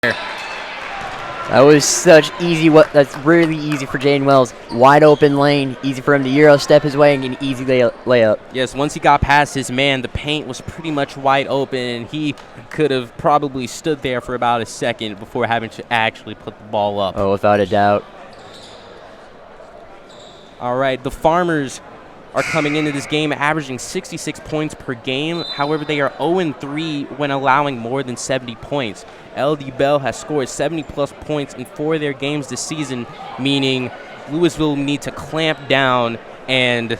That was such easy. That's really easy for Jaden Wells. Wide open lane, easy for him to Euro step his way and get an easy layup. Yes, once he got past his man, the paint was pretty much wide open, and he could have probably stood there for about a second before having to actually put the ball up. Oh, without a doubt. All right, the Farmers are coming into this game averaging 66 points per game. However, they are 0-3 when allowing more than 70 points. LD Bell has scored 70-plus points in 4 of their games this season, meaning Lewisville need to clamp down and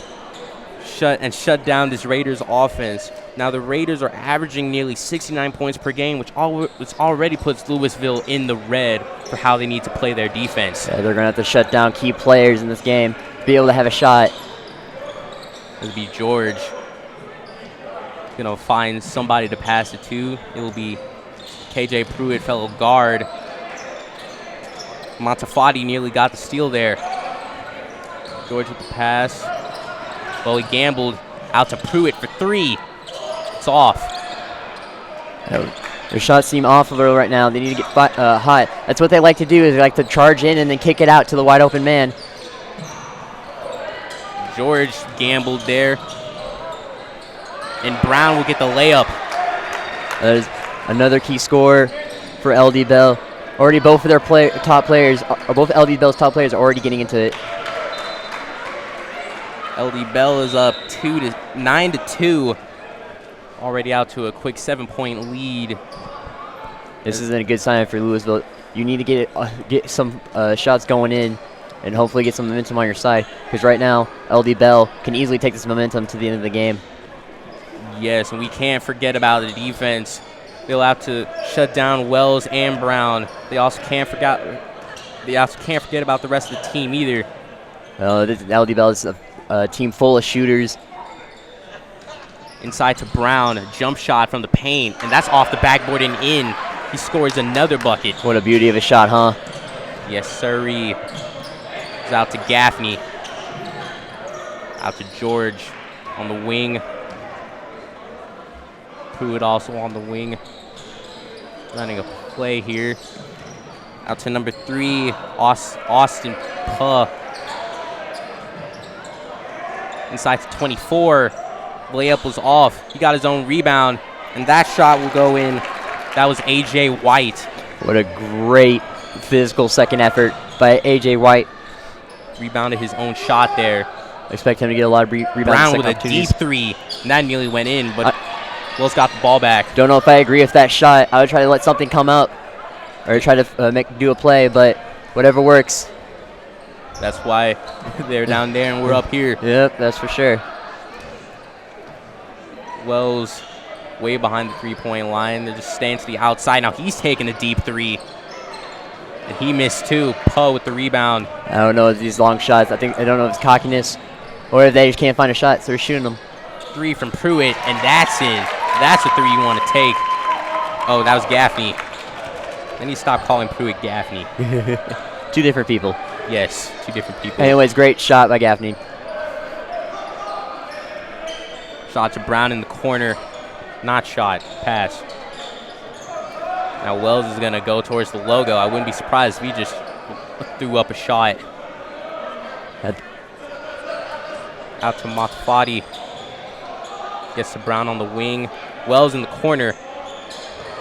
shut down this Raiders offense. Now, the Raiders are averaging nearly 69 points per game, which already puts Lewisville in the red for how they need to play their defense. Yeah, they're going to have to shut down key players in this game, be able to have a shot. It'll be George gonna find somebody to pass it to. It'll be KJ Pruitt, fellow guard. Montefatti nearly got the steal there. George with the pass. Well, he gambled out to Pruitt for 3. It's off. Their shots seem off a little right now. They need to get hot. That's what they like to do, is they like to charge in and then kick it out to the wide open man. George gambled there. And Brown will get the layup. That is another key scorer for LD Bell. Already both of their top players, or both LD Bell's top players, are already getting into it. LD Bell is up 9-2. Already out to a quick 7-point lead. This isn't a good sign for Lewisville. You need to get some shots going in and hopefully get some momentum on your side, because right now LD Bell can easily take this momentum to the end of the game. Yes, and we can't forget about the defense. They'll have to shut down Wells and Brown. They also can't forget about the rest of the team either. LD Bell is a team full of shooters. Inside to Brown, a jump shot from the paint, and that's off the backboard and in. He scores another bucket. What a beauty of a shot, huh? Yes, sirree. It's out to Gaffney. Out to George on the wing. Pruitt also on the wing. Running a play here. Out to number 3, Austin Puh. Inside to 24. Layup was off. He got his own rebound, and that shot will go in. That was A.J. White. What a great physical second effort by A.J. White. Rebounded his own shot there. I expect him to get a lot of rebounds. Brown with a deep 3, and that nearly went in, but Wells got the ball back. Don't know if I agree with that shot. I would try to let something come up, or try to do a play, but whatever works. That's why they're down there and we're up here. Yep, that's for sure. Wells way behind the three-point line. They're just staying to the outside. Now he's taking a deep 3. And he missed too. Poe with the rebound. I don't know if these long shots. I don't know if it's cockiness or if they just can't find a shot, so they're shooting them. 3 from Pruitt, and that's in. That's a 3 you want to take. Oh, that was Gaffney. Then you stop calling Pruitt Gaffney. 2 different people. Yes, 2 different people. Anyways, great shot by Gaffney. Shot to Brown in the corner. Not shot. Pass. Now Wells is going to go towards the logo. I wouldn't be surprised if he just threw up a shot. Out to Montefatti. Gets to Brown on the wing. Wells in the corner.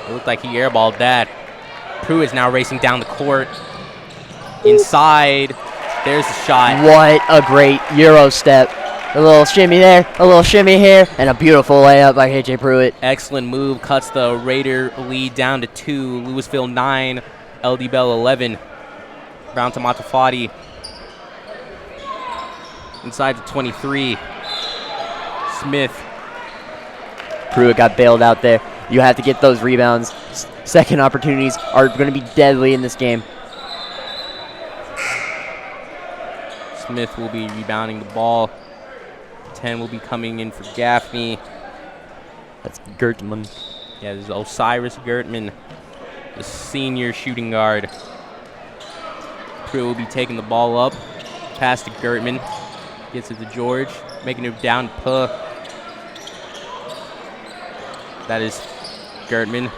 It looked like he airballed that. Pruitt is now racing down the court. Inside. There's the shot. What a great Euro step. A little shimmy there, a little shimmy here, and a beautiful layup by KJ Pruitt. Excellent move. Cuts the Raider lead down to 2. Lewisville 9, LD Bell 11. Brown to Montefatti. Inside to 23. Smith. Pruitt got bailed out there. You have to get those rebounds. Second opportunities are going to be deadly in this game. Smith will be rebounding the ball. 10 will be coming in for Gaffney. That's Gertman. Yeah, this is Osiris Gertman, the senior shooting guard. Pruitt will be taking the ball up. Pass to Gertman. Gets it to George. Making it down to Puh. That is Gertman.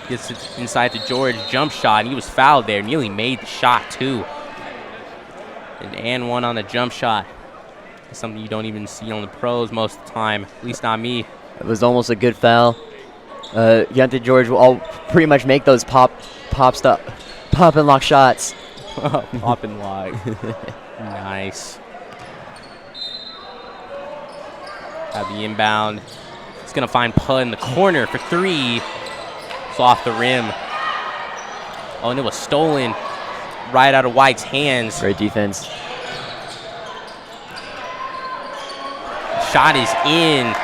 Gets it inside to George. Jump shot, and he was fouled there. Nearly made the shot, too. And one on the jump shot. It's something you don't even see on the pros most of the time, at least not me. It was almost a good foul. Keontae George will all pretty much make those pop and lock shots. Pop and lock. Nice. Have the inbound. He's going to find Putt in the corner for 3. It's off the rim. Oh, and it was stolen right out of White's hands. Great defense. Shot is in.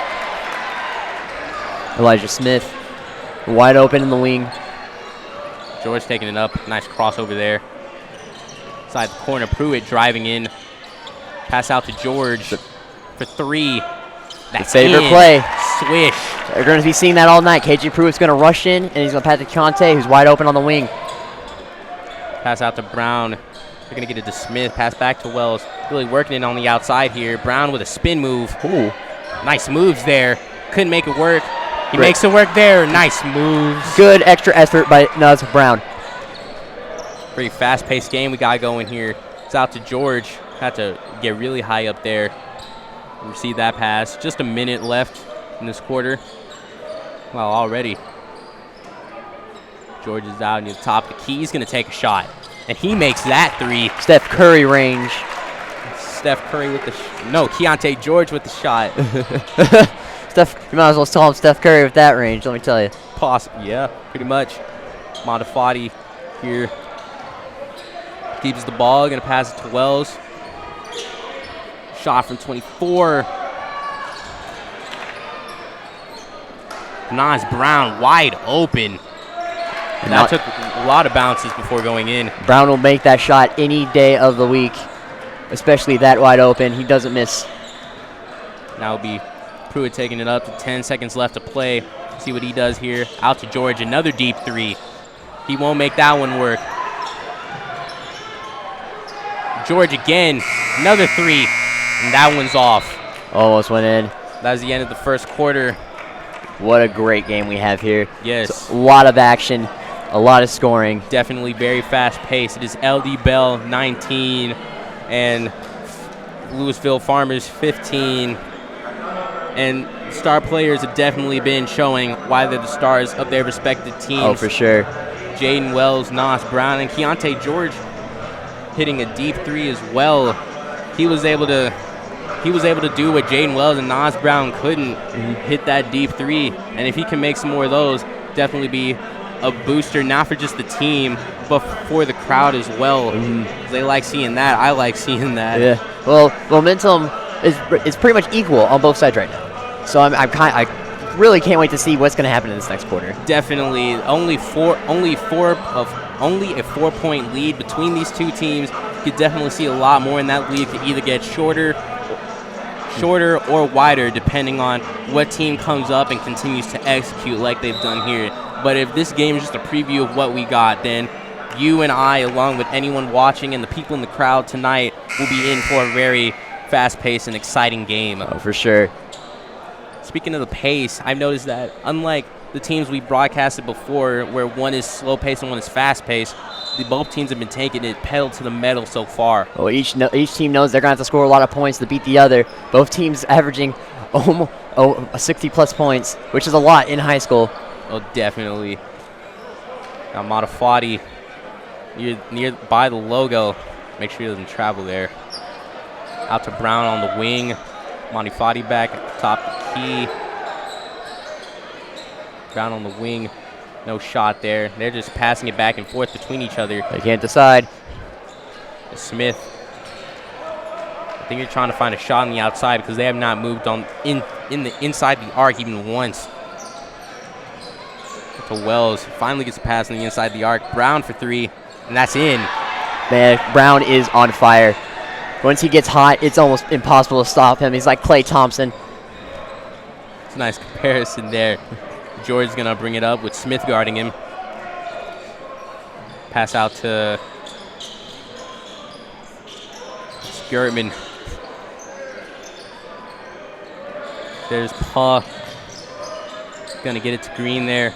Elijah Smith wide open in the wing. George taking it up. Nice crossover there. Inside the corner, Pruitt driving in. Pass out to George for 3. That's favorite in. play. Swish. They're going to be seeing that all night. KJ Pruitt's going to rush in, and he's going to pass to Keontae, who's wide open on the wing. Pass out to Brown. They're going to get it to Smith. Pass back to Wells. Really working it on the outside here. Brown with a spin move. Ooh. Nice moves there. Couldn't make it work. He makes it work there. Nice moves. Good extra effort by Nuz Brown. Pretty fast-paced game we got going here. It's out to George. Had to get really high up there. Receive that pass. Just a minute left in this quarter. Well, already. George is out near the top of the key. He's going to take a shot. And he makes that 3. Steph Curry range. Steph Curry with the Keontae George with the shot. Steph, you might as well call him Steph Curry with that range, let me tell you. Yeah, pretty much. Modafati here. Keeps the ball. Going to pass it to Wells. Shot from 24. Naz Brown wide open. That took a lot of bounces before going in. Brown will make that shot any day of the week, especially that wide open. He doesn't miss. Now it'll be Pruitt taking it up to 10 seconds left to play. See what he does here. Out to George, another deep 3. He won't make that one work. George again, another 3, and that one's off. Almost went in. That was the end of the first quarter. What a great game we have here. Yes. So, a lot of action, a lot of scoring. Definitely very fast-paced. It is LD Bell 19 and Lewisville Farmers 15. And star players have definitely been showing why they're the stars of their respective teams. Oh, for sure. Jaden Wells, Naz Brown, and Keontae George hitting a deep 3 as well. He was able to do what Jaden Wells and Naz Brown couldn't, hit that deep 3. And if he can make some more of those, definitely be a booster, not for just the team, but for the crowd as well. They like seeing that. I like seeing that. Yeah. Well, momentum is pretty much equal on both sides right now. So I really can't wait to see what's going to happen in this next quarter. Definitely, only a 4-point lead between these two teams. You could definitely see a lot more in that lead. Could either get shorter or wider, depending on what team comes up and continues to execute like they've done here. But if this game is just a preview of what we got, then you and I, along with anyone watching and the people in the crowd tonight, will be in for a very fast-paced and exciting game. Oh, for sure. Speaking of the pace, I've noticed that unlike the teams we broadcasted before, where one is slow-paced and one is fast-paced, both teams have been taking it pedal to the metal so far. Well, each team knows they're going to have to score a lot of points to beat the other. Both teams averaging 60-plus points, which is a lot in high school. Oh, definitely. Now, Modafati, near by the logo. Make sure he doesn't travel there. Out to Brown on the wing. Modafati back at the top of the key. Brown on the wing. No shot there. They're just passing it back and forth between each other. They can't decide. Smith. I think you're trying to find a shot on the outside because they have not moved on in the inside the arc even once. To Wells. Finally gets a pass on the inside the arc. Brown for 3, and that's in. Man, Brown is on fire. Once he gets hot, it's almost impossible to stop him. He's like Klay Thompson. It's a nice comparison there. George's going to bring it up with Smith guarding him. Pass out to Skirtman. There's Paw. Going to get it to Green there.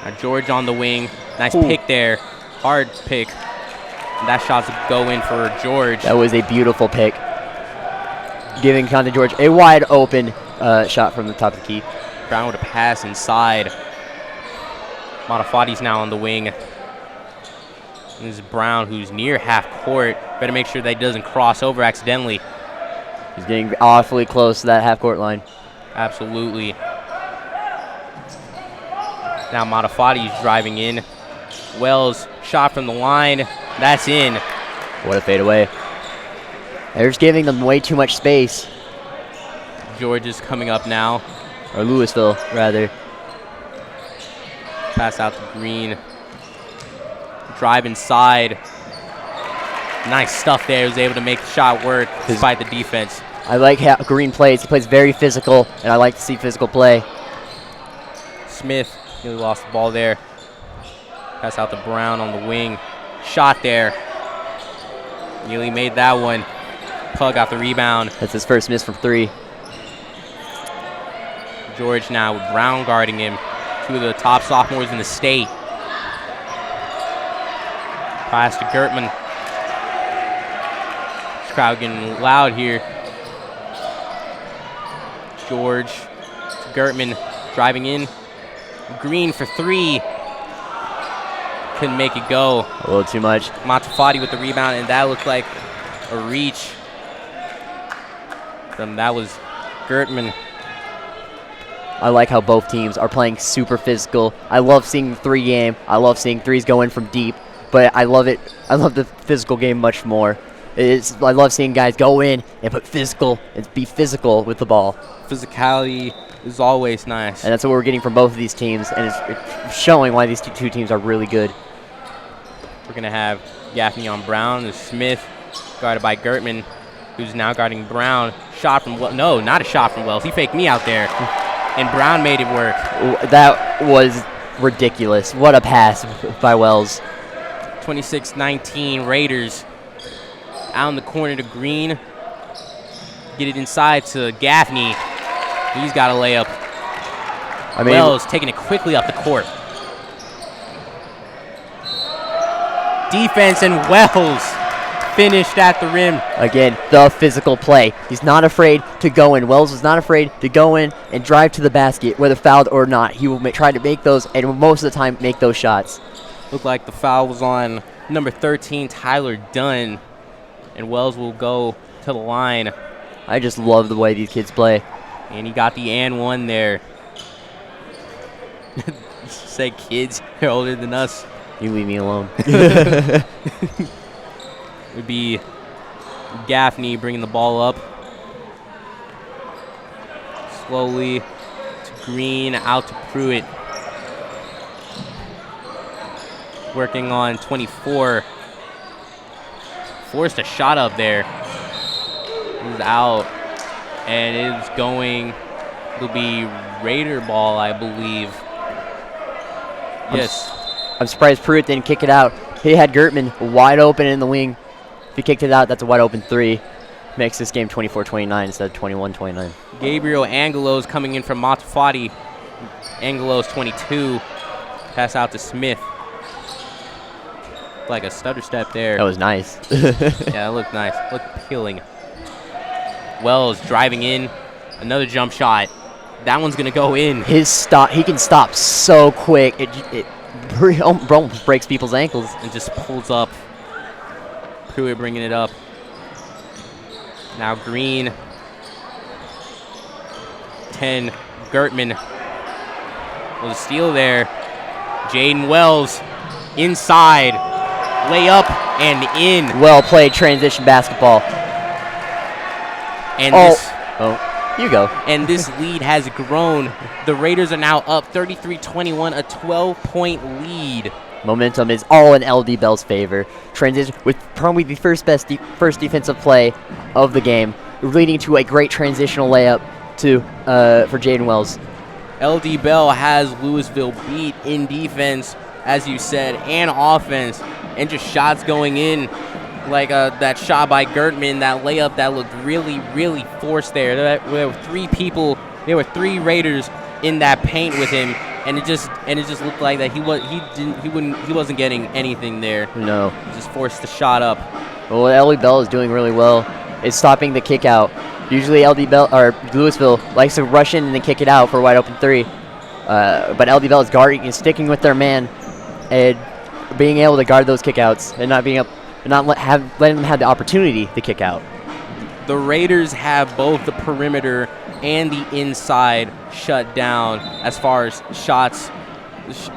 Now George on the wing. Nice Ooh. pick there. Hard pick. And that shot's a go in for George. That was a beautiful pick. Giving Conte George a wide open shot from the top of the key. Brown with a pass inside. Matafati's now on the wing. And this is Brown, who's near half court. Better make sure that he doesn't cross over accidentally. He's getting awfully close to that half court line. Absolutely. Now Matafati's driving in. Wells, shot from the line. That's in. What a fadeaway. They're just giving them way too much space. George is coming up now. Or Lewisville, rather. Pass out to Green. Drive inside. Nice stuff there. He was able to make the shot work despite the defense. I like how Green plays. He plays very physical, and I like to see physical play. Smith nearly lost the ball there. Pass out to Brown on the wing. Shot there. Nearly made that one. Pug got the rebound. That's his first miss from 3. George now with Brown guarding him. 2 of the top sophomores in the state. Pass to Gertman. This crowd getting loud here. George to Gertman driving in. Green for 3. Couldn't make it go. A little too much. Matafati with the rebound, and that looked like a reach. That was Gertman. I like how both teams are playing super physical. I love seeing the 3 game. I love seeing threes go in from deep, but I love it. I love the physical game much more. I love seeing guys go in and be physical with the ball. Physicality is always nice. And that's what we're getting from both of these teams, and it's showing why these two teams are really good. We're going to have Gaffney on Brown. There's Smith guarded by Gertman, who's now guarding Brown. Shot from Wells. No, not a shot from Wells. He faked me out there. And Brown made it work. That was ridiculous. What a pass by Wells. 26-19 Raiders. Out in the corner to Green. Get it inside to Gaffney. He's got a layup. Wells taking it quickly up the court. Defense, and Wells finished at the rim. Again, the physical play. He's not afraid to go in. Wells was not afraid to go in and drive to the basket, whether fouled or not. He will try to make those, and most of the time make those shots. Looked like the foul was on number 13, Tyler Dunn, and Wells will go to the line. I just love the way these kids play. And he got the and one there. Say kids, they're older than us. You leave me alone. Would be Gaffney bringing the ball up. Slowly to Green, out to Pruitt. Working on 24. Forced a shot up there. It was out. And it's going, it'll be Raider ball, I believe. Yes. I'm surprised Pruitt didn't kick it out. He had Gertman wide open in the wing. If he kicked it out, that's a wide open 3. Makes this game 24-29 instead of 21-29. Gabriel Angelo's coming in from Matafati. Angelo's 22. Pass out to Smith. Like a stutter step there. That was nice. Yeah, that looked nice. Looked appealing. Wells driving in. Another jump shot. That one's going to go in. His stop, he can stop so quick. It almost breaks people's ankles. And just pulls up. Pruitt bringing it up. Now Green. 10. Gertman. Was a steal there. Jaden Wells inside. Layup and in. Well played transition basketball. And you go. And this lead has grown. The Raiders are now up 33-21, a 12-point lead. Momentum is all in LD Bell's favor. Transition with probably the first defensive play of the game, leading to a great transitional layup for Jaden Wells. LD Bell has Lewisville beat in defense, as you said, and offense, and just shots going in. Like that shot by Gertman, that layup that looked really, really forced there. There were 3 people, there were 3 Raiders in that paint with him, And it just looked like that he wasn't getting anything there. No. He just forced the shot up. Well, what LD Bell is doing really well is stopping the kick out. Usually LD Bell or Lewisville likes to rush in and then kick it out for a wide open three. But LD Bell is guarding and sticking with their man and being able to guard those kickouts and letting them have the opportunity to kick out. The Raiders have both the perimeter and the inside shut down as far as shots,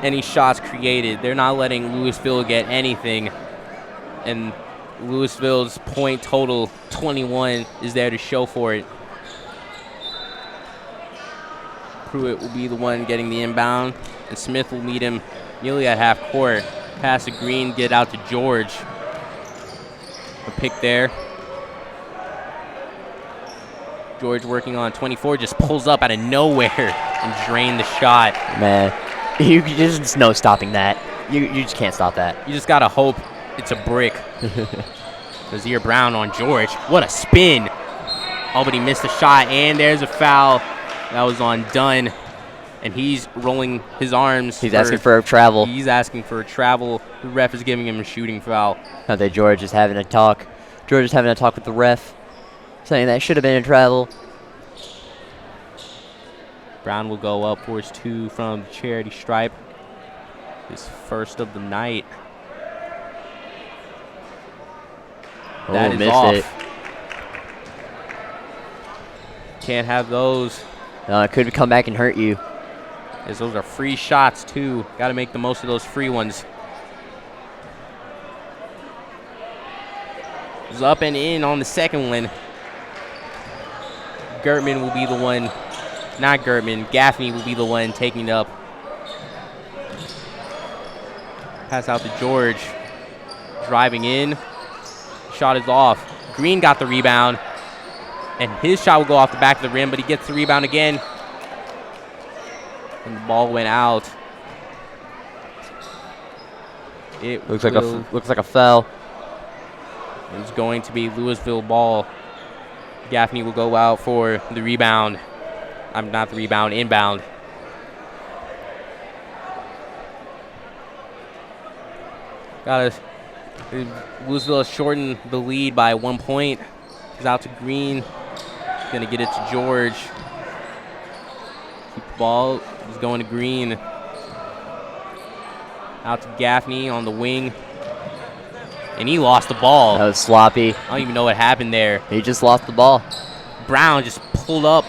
any shots created. They're not letting Lewisville get anything, and Lewisville's point total 21 is there to show for it. Pruitt will be the one getting the inbound, and Smith will meet him nearly at half court. Pass to Green, get out to George. A pick there. George working on 24, just pulls up out of nowhere and drained the shot. Man, you just no stopping that. You just can't stop that. You just got to hope it's a brick. Zaire Brown on George. What a spin. Oh, but he missed the shot, and there's a foul. That was on Dunn, and he's rolling his arms. He's asking for a travel. He's asking for a travel. The ref is giving him a shooting foul. Not that George is having a talk. George is having a talk with the ref, saying that should have been a travel. Brown will go up for his two from the charity stripe. His first of the night. That is off. It. Can't have those. No, it could come back and hurt you. As those are free shots, too. Got to make the most of those free ones. He's up and in on the second one. Gertman will be the one. Not Gertman. Gaffney will be the one taking it up. Pass out to George. Driving in. Shot is off. Green got the rebound. And his shot will go off the back of the rim, but he gets the rebound again. And the ball went out. It looks like a foul. It's going to be Lewisville ball. Gaffney will go out for the rebound. Not the rebound, inbound. Lewisville has shortened the lead by 1 point. He's out to Green. He's going to get it to George. Keep the ball. He's going to Green. Out to Gaffney on the wing. And he lost the ball. That was sloppy. I don't even know what happened there. He just lost the ball. Brown just pulled up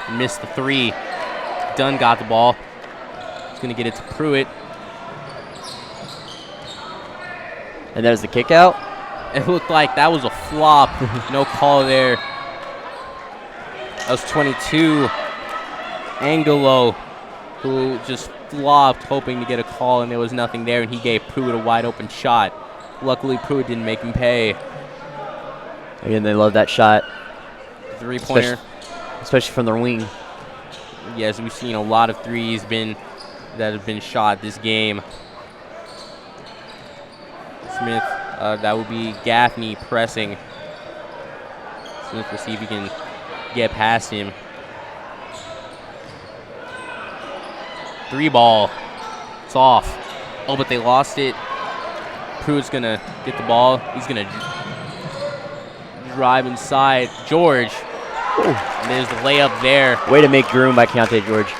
and missed the three. Dunn got the ball. He's going to get it to Pruitt. And there's the kick out. It looked like that was a flop. No call there. That was 22. Angelo, who just flopped, hoping to get a call, and there was nothing there, and he gave Pruitt a wide open shot. Luckily, Pruitt didn't make him pay. Again, they love that shot. Three-pointer. Especially from their wing. Yes, we've seen a lot of threes that have been shot this game. Smith, that would be Gaffney pressing. Smith will see if he can get past him. Three ball. It's off. Oh, but they lost it. Pruitt's going to get the ball. He's going to drive inside. George. Ooh. And there's the layup there. Way to make room by Keontae George.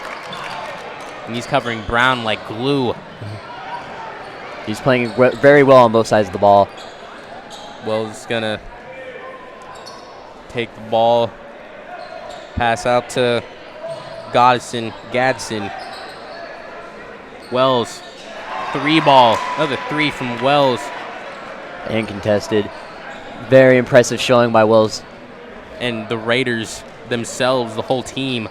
And he's covering Brown like glue. He's playing very well on both sides of the ball. Wells is going to take the ball. Pass out to Gadsden. Wells. Three ball. Another three from Wells. And contested. Very impressive showing by Wells. And the Raiders themselves, the whole team.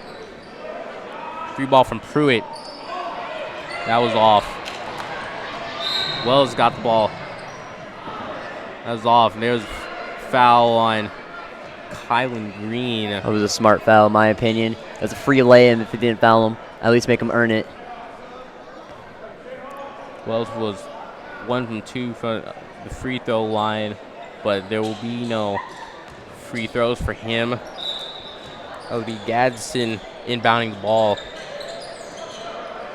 Three ball from Pruitt. That was off. Wells got the ball. That was off. And there's a foul on Kylan Green. That was a smart foul, in my opinion. It was a free lay-in if he didn't foul him. At least make him earn it. Wells was 1 from 2 from the free throw line, but there will be no free throws for him. That would be Gadsden inbounding the ball.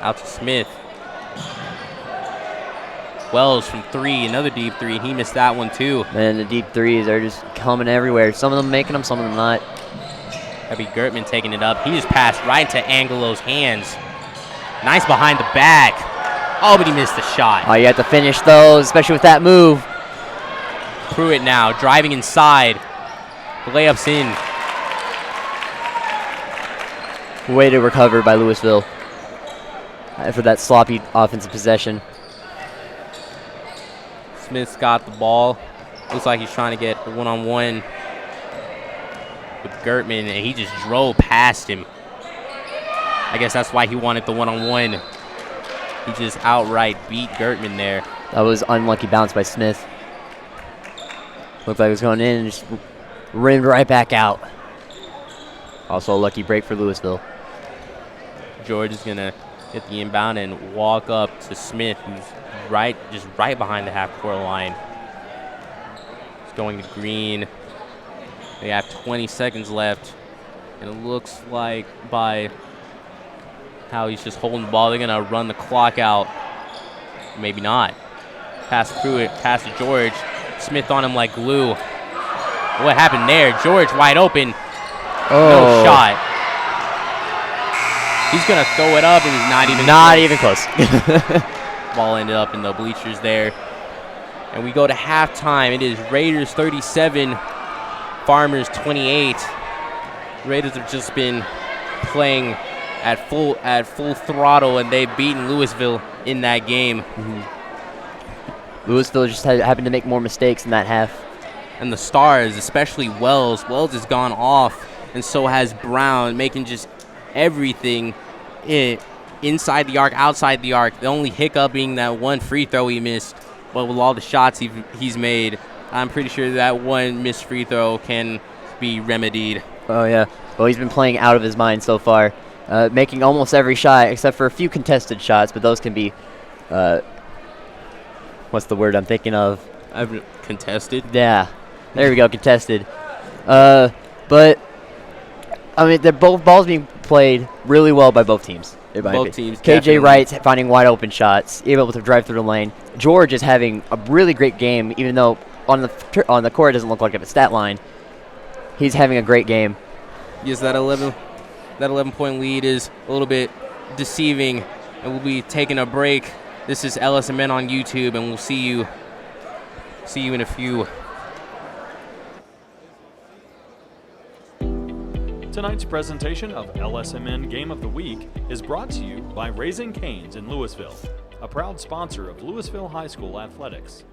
Out to Smith. Wells from 3, another deep 3. He missed that one too. Man, the deep threes are just coming everywhere. Some of them making them, some of them not. That'd be Gertman taking it up. He just passed right into Angelo's hands. Nice behind the back. Oh, but he missed the shot. Oh, you have to finish those, especially with that move. Pruitt now driving inside. The layup's in. Way to recover by Lewisville for that sloppy offensive possession. Smith's got the ball. Looks like he's trying to get a one-on-one with Gertman, and he just drove past him. I guess that's why he wanted the one-on-one. He just outright beat Gertman there. That was unlucky bounce by Smith. Looked like it was going in and just rimmed right back out. Also a lucky break for Lewisville. George is going to hit the inbound and walk up to Smith, who's just right behind the half-court line. He's going to Green. They have 20 seconds left. And it looks like by how he's just holding the ball, they're going to run the clock out. Maybe not. Pass Pruitt, pass to George. Smith on him like glue. What happened there? George wide open. No shot. He's going to throw it up, and he's not even close. Ball ended up in the bleachers there. And we go to halftime. It is Raiders 37, Farmers 28. Raiders have just been playing at full throttle, and they've beaten Lewisville in that game. Lewisville just happened to make more mistakes in that half. And the stars, especially Wells. Wells has gone off, and so has Brown, making just everything inside the arc, outside the arc. The only hiccup being that one free throw he missed. But with all the shots he's made, I'm pretty sure that one missed free throw can be remedied. Oh, yeah. Well, he's been playing out of his mind so far, making almost every shot except for a few contested shots, but those can be, what's the word I'm thinking of? Contested? Yeah. There we go, contested. But, I mean, they're both balls being played really well by both teams. Both teams. KJ Wright's finding wide open shots, able to drive through the lane. George is having a really great game, even though on the court it doesn't look like a stat line. He's having a great game. Yes, that 11-point lead is a little bit deceiving, and we'll be taking a break. This is LSMN on YouTube, and we'll see you in a few. Tonight's presentation of LSMN Game of the Week is brought to you by Raising Cane's in Lewisville, a proud sponsor of Lewisville High School athletics.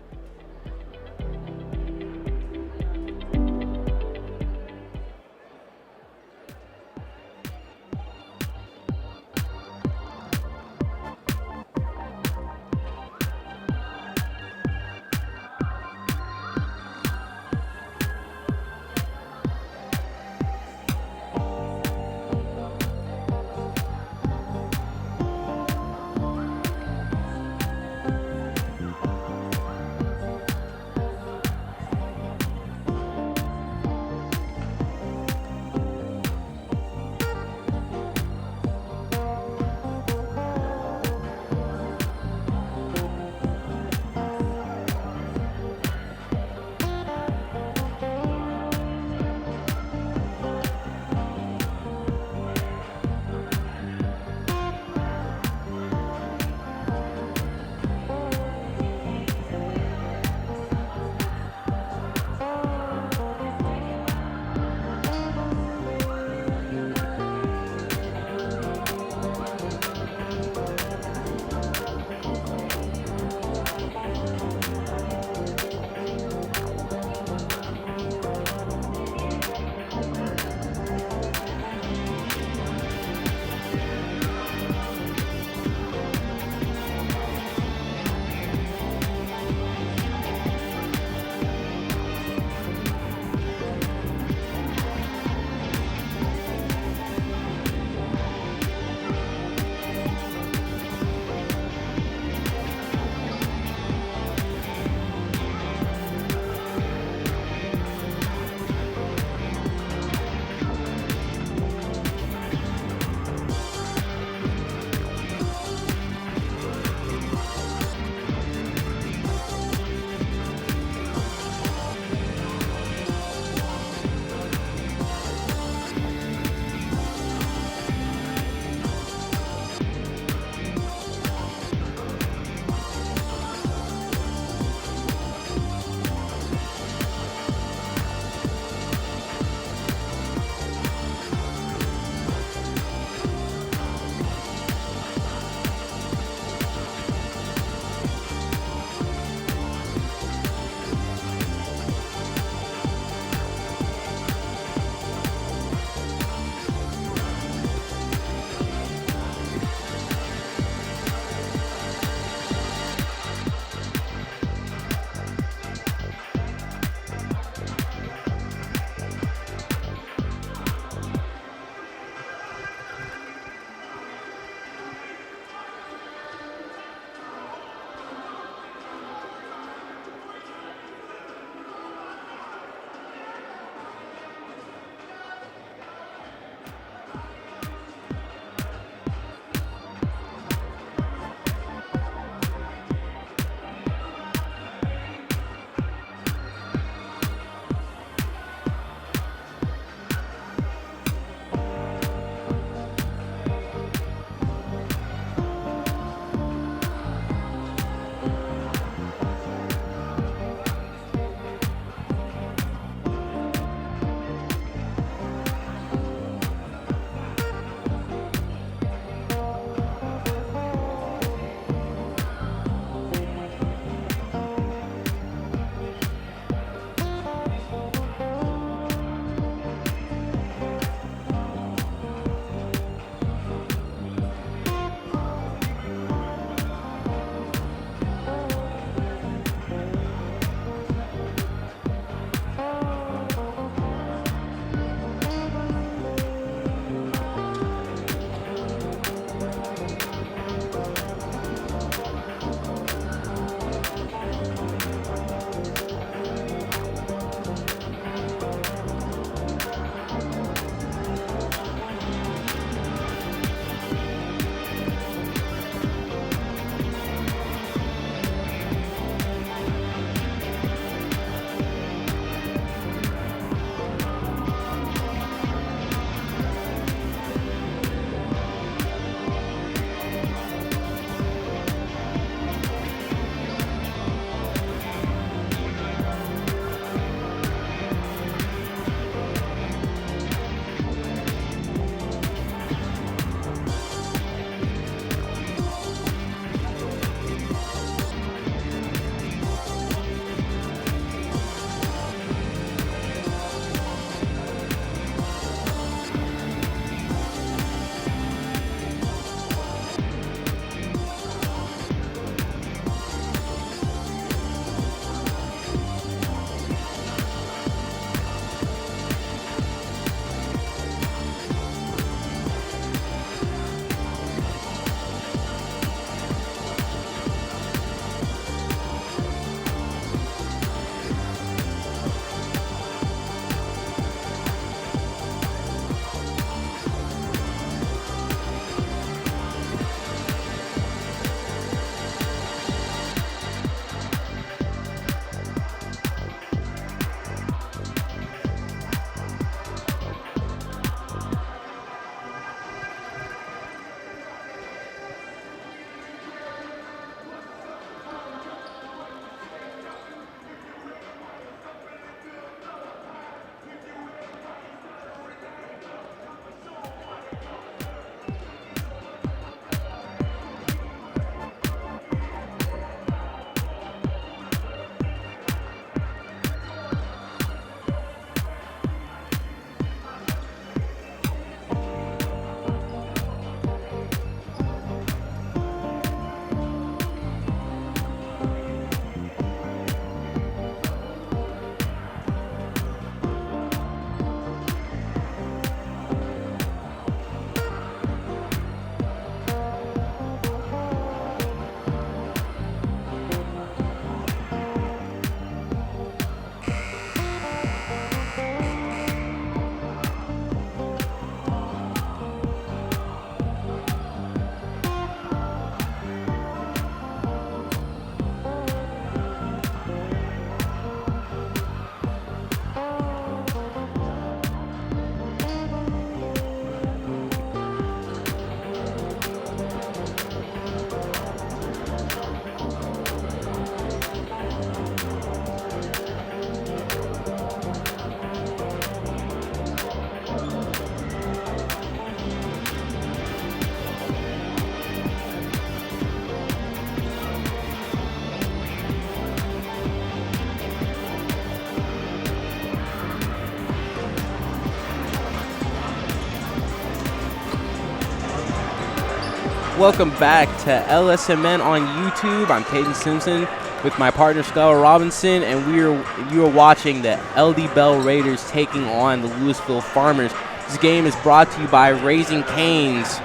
Welcome back to LSMN on YouTube. I'm Caden Simpson with my partner Skylar Robinson, and you are watching the LD Bell Raiders taking on the Lewisville Farmers. This game is brought to you by Raising Cane's,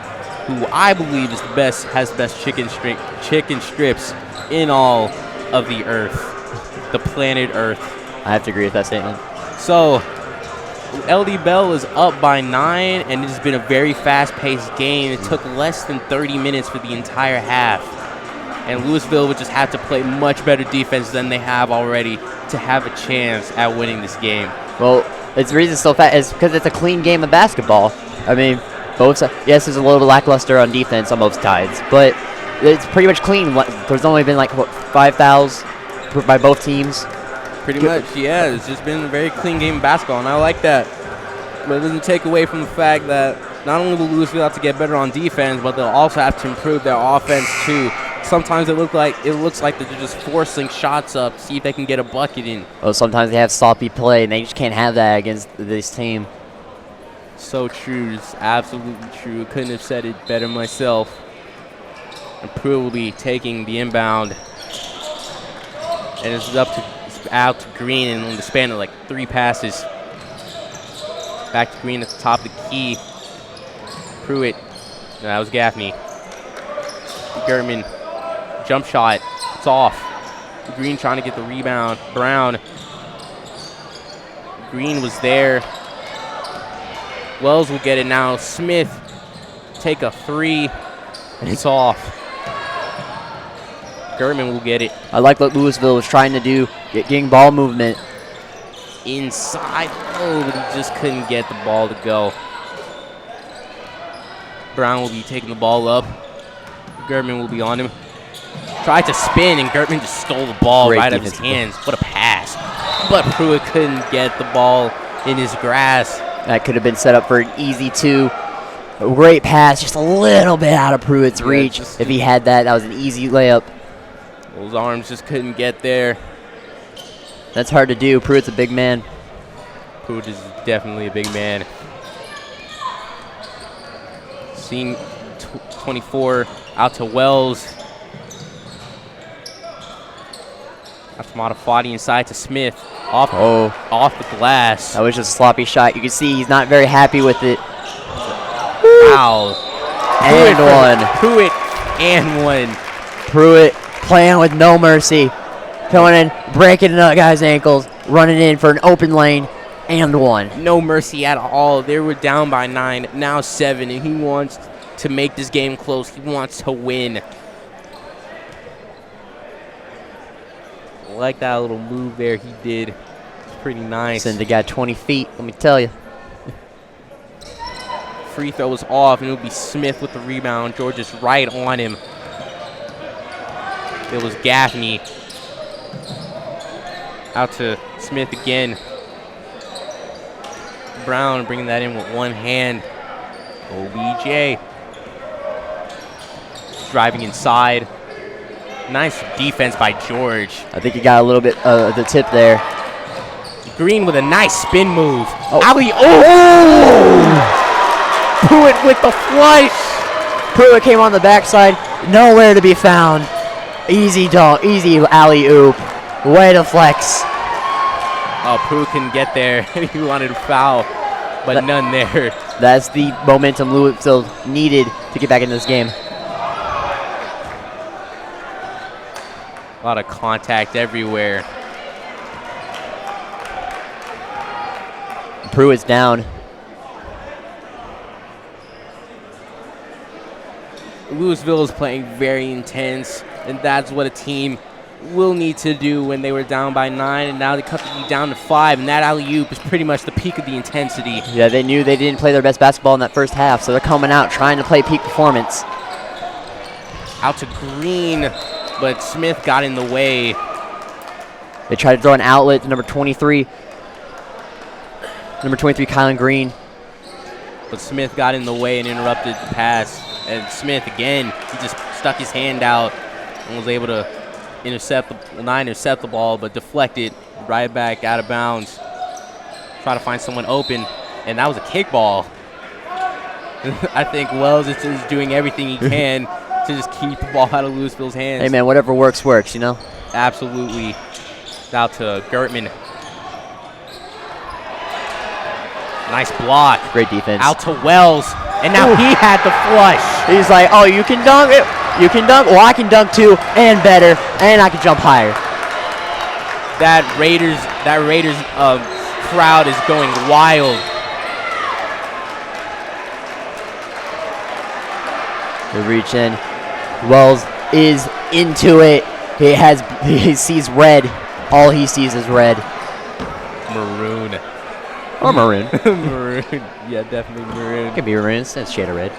who I believe is has the best chicken strips in all of the earth, the planet Earth. I have to agree with that statement. So, LD Bell is up by 9, and it has been a very fast-paced game. It took less than 30 minutes for the entire half. And Lewisville would just have to play much better defense than they have already to have a chance at winning this game. Well, the reason it's so fast is because it's a clean game of basketball. I mean, both sides. Yes, there's a little lackluster on defense on both sides, but it's pretty much clean. There's only been like, what, 5 fouls by both teams? Pretty much, yeah. It's just been a very clean game of basketball, and I like that. But it doesn't take away from the fact that not only will Lewisville have to get better on defense, but they'll also have to improve their offense too. Sometimes it looks like they're just forcing shots up, see if they can get a bucket in. Well, sometimes they have sloppy play, and they just can't have that against this team. So true. It's absolutely true. Couldn't have said it better myself. And Pruitt will be taking the inbound. And it's out to Green in the span of like 3 passes. Back to Green at the top of the key. Pruitt. No, that was Gaffney. Gertman. Jump shot. It's off. Green trying to get the rebound. Brown. Green was there. Wells will get it now. Smith take a 3, and it's off. Gertman will get it. I like what Lewisville was trying to do, getting ball movement. Inside. Oh, but he just couldn't get the ball to go. Brown will be taking the ball up. Gertman will be on him. Tried to spin, and Gertman just stole the ball right out of his hands. What a pass. But Pruitt couldn't get the ball in his grasp. That could have been set up for an easy 2. A great pass, just a little bit out of Pruitt's reach. If he had that, that was an easy layup. Those arms just couldn't get there. That's hard to do. Pruitt's a big man. Pruitt is definitely a big man. Seeing 24 out to Wells. Out to Modafati inside to Smith. Off the glass. That was just a sloppy shot. You can see he's not very happy with it. Wow. And one. Pruitt and one. Pruitt playing with no mercy. Coming in, breaking a guy's ankles, running in for an open lane, and one. No mercy at all. They were down by 9, now 7, and he wants to make this game close. He wants to win. I like that little move there he did. It's pretty nice. Send the guy 20 feet, let me tell you. Free throw was off, and it'll be Smith with the rebound. George is right on him. It was Gaffney. Out to Smith again. Brown bringing that in with one hand. OBJ. Driving inside. Nice defense by George. I think he got a little bit of the tip there. Green with a nice spin move. Oh. Pruitt with the flush. Pruitt came on the backside. Nowhere to be found. Easy dunk, easy alley-oop. Way to flex. Oh, Pruitt couldn't get there. He wanted to foul, but none there. That's the momentum Lewisville needed to get back into this game. A lot of contact everywhere. Pruitt's down. Lewisville is playing very intense, and that's what a team will need to do when they were down by 9, and now they cut the lead down to 5, and that alley-oop is pretty much the peak of the intensity. Yeah, they knew they didn't play their best basketball in that first half, so they're coming out trying to play peak performance. Out to Green, but Smith got in the way. They tried to throw an outlet to number 23. Number 23, Kylan Green. But Smith got in the way and interrupted the pass. And Smith, again, he just stuck his hand out and was able to intercept the ball, but deflected right back out of bounds. Try to find someone open, and that was a kickball. I think Wells is doing everything he can to just keep the ball out of Lewisville's hands. Hey, man, whatever works, works, you know? Absolutely. Out to Gertman. Nice block. Great defense. Out to Wells. And now he had the flush. He's like, oh, you can dunk it. You can dunk. Well, I can dunk too, and better, and I can jump higher. That Raiders crowd is going wild. They reach in. Wells is into it. He sees red. All he sees is red. Maroon. Or maroon. Maroon. Yeah, definitely maroon. Could be maroon. It's a shade of red.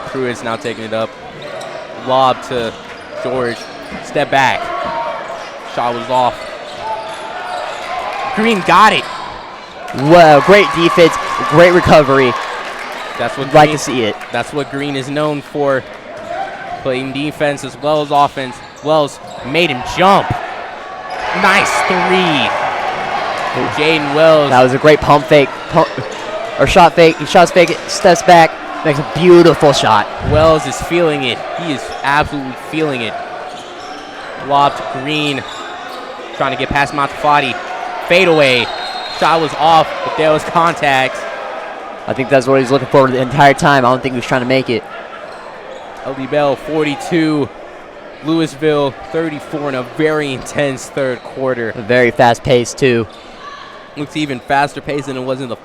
Pruitt's now taking it up. Lob to George. Step back. Shot was off. Green got it. Wow, great defense. Great recovery. That's what Like to see it. That's what Green is known for. Playing defense as well as offense. Wells made him jump. Nice three. Jaden Wells. That was a great pump fake. Shot fake. He shots fake it, steps back, makes a beautiful shot. Wells is feeling it. He is absolutely feeling it. Lob to Green. Trying to get past Matafati. Fade away. Shot was off, but there was contact. I think that's what he's looking for the entire time. I don't think he was trying to make it. LD Bell 42. Lewisville 34 in a very intense third quarter. Very fast pace too. Looks even faster paced than it was in the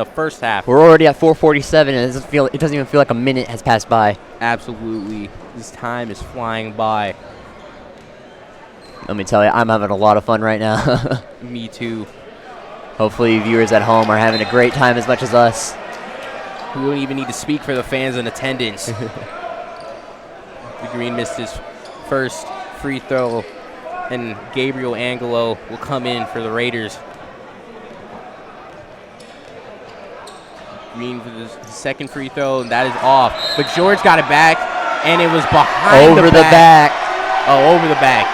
first half. We're already at 4:47, and it doesn't even feel like a minute has passed by. Absolutely, this time is flying by. Let me tell you, I'm having a lot of fun right now. Me too. Hopefully, viewers at home are having a great time as much as us. We don't even need to speak for the fans in attendance. The Green missed his first free throw, and Gabriel Angelo will come in for the Raiders. Green for the second free throw, and that is off. But George got it back, and it was behind over the back. Oh, over the back.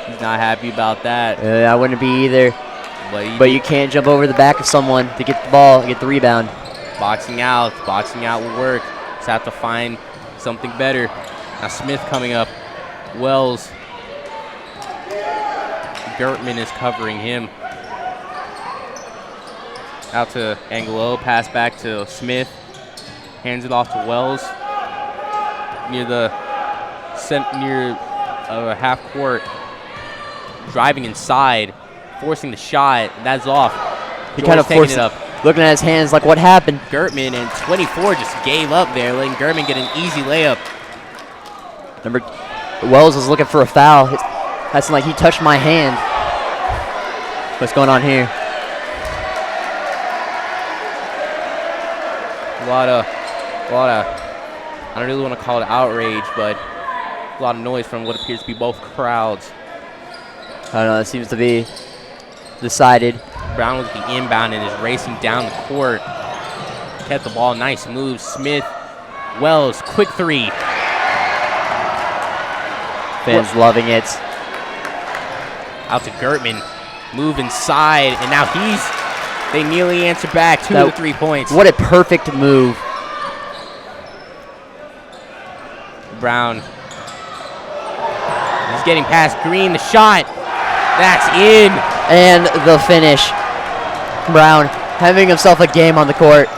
He's not happy about that. I wouldn't be either. But you can't jump over the back of someone to get the ball, get the rebound. Boxing out will work. Just have to find something better. Now Smith coming up. Wells. Gertman is covering him. Out to Angelo, pass back to Smith. Hands it off to Wells. Near half court. Driving inside, forcing the shot. That's off. He kind of forced it up. Looking at his hands like, what happened? Gertman and 24 just gave up there, letting Gertman get an easy layup. Wells was looking for a foul. That's like he touched my hand. What's going on here? A lot of, I don't really want to call it outrage, but a lot of noise from what appears to be both crowds. I don't know, it seems to be decided. Brown was the inbound and is racing down the court. Kept the ball, nice move. Smith, Wells, quick three. Fans loving it. Out to Gertman, move inside, and now they nearly answer back. Two of the 3 points. What a perfect move. Brown, he's getting past Green, the shot. That's in. And the finish. Brown having himself a game on the court.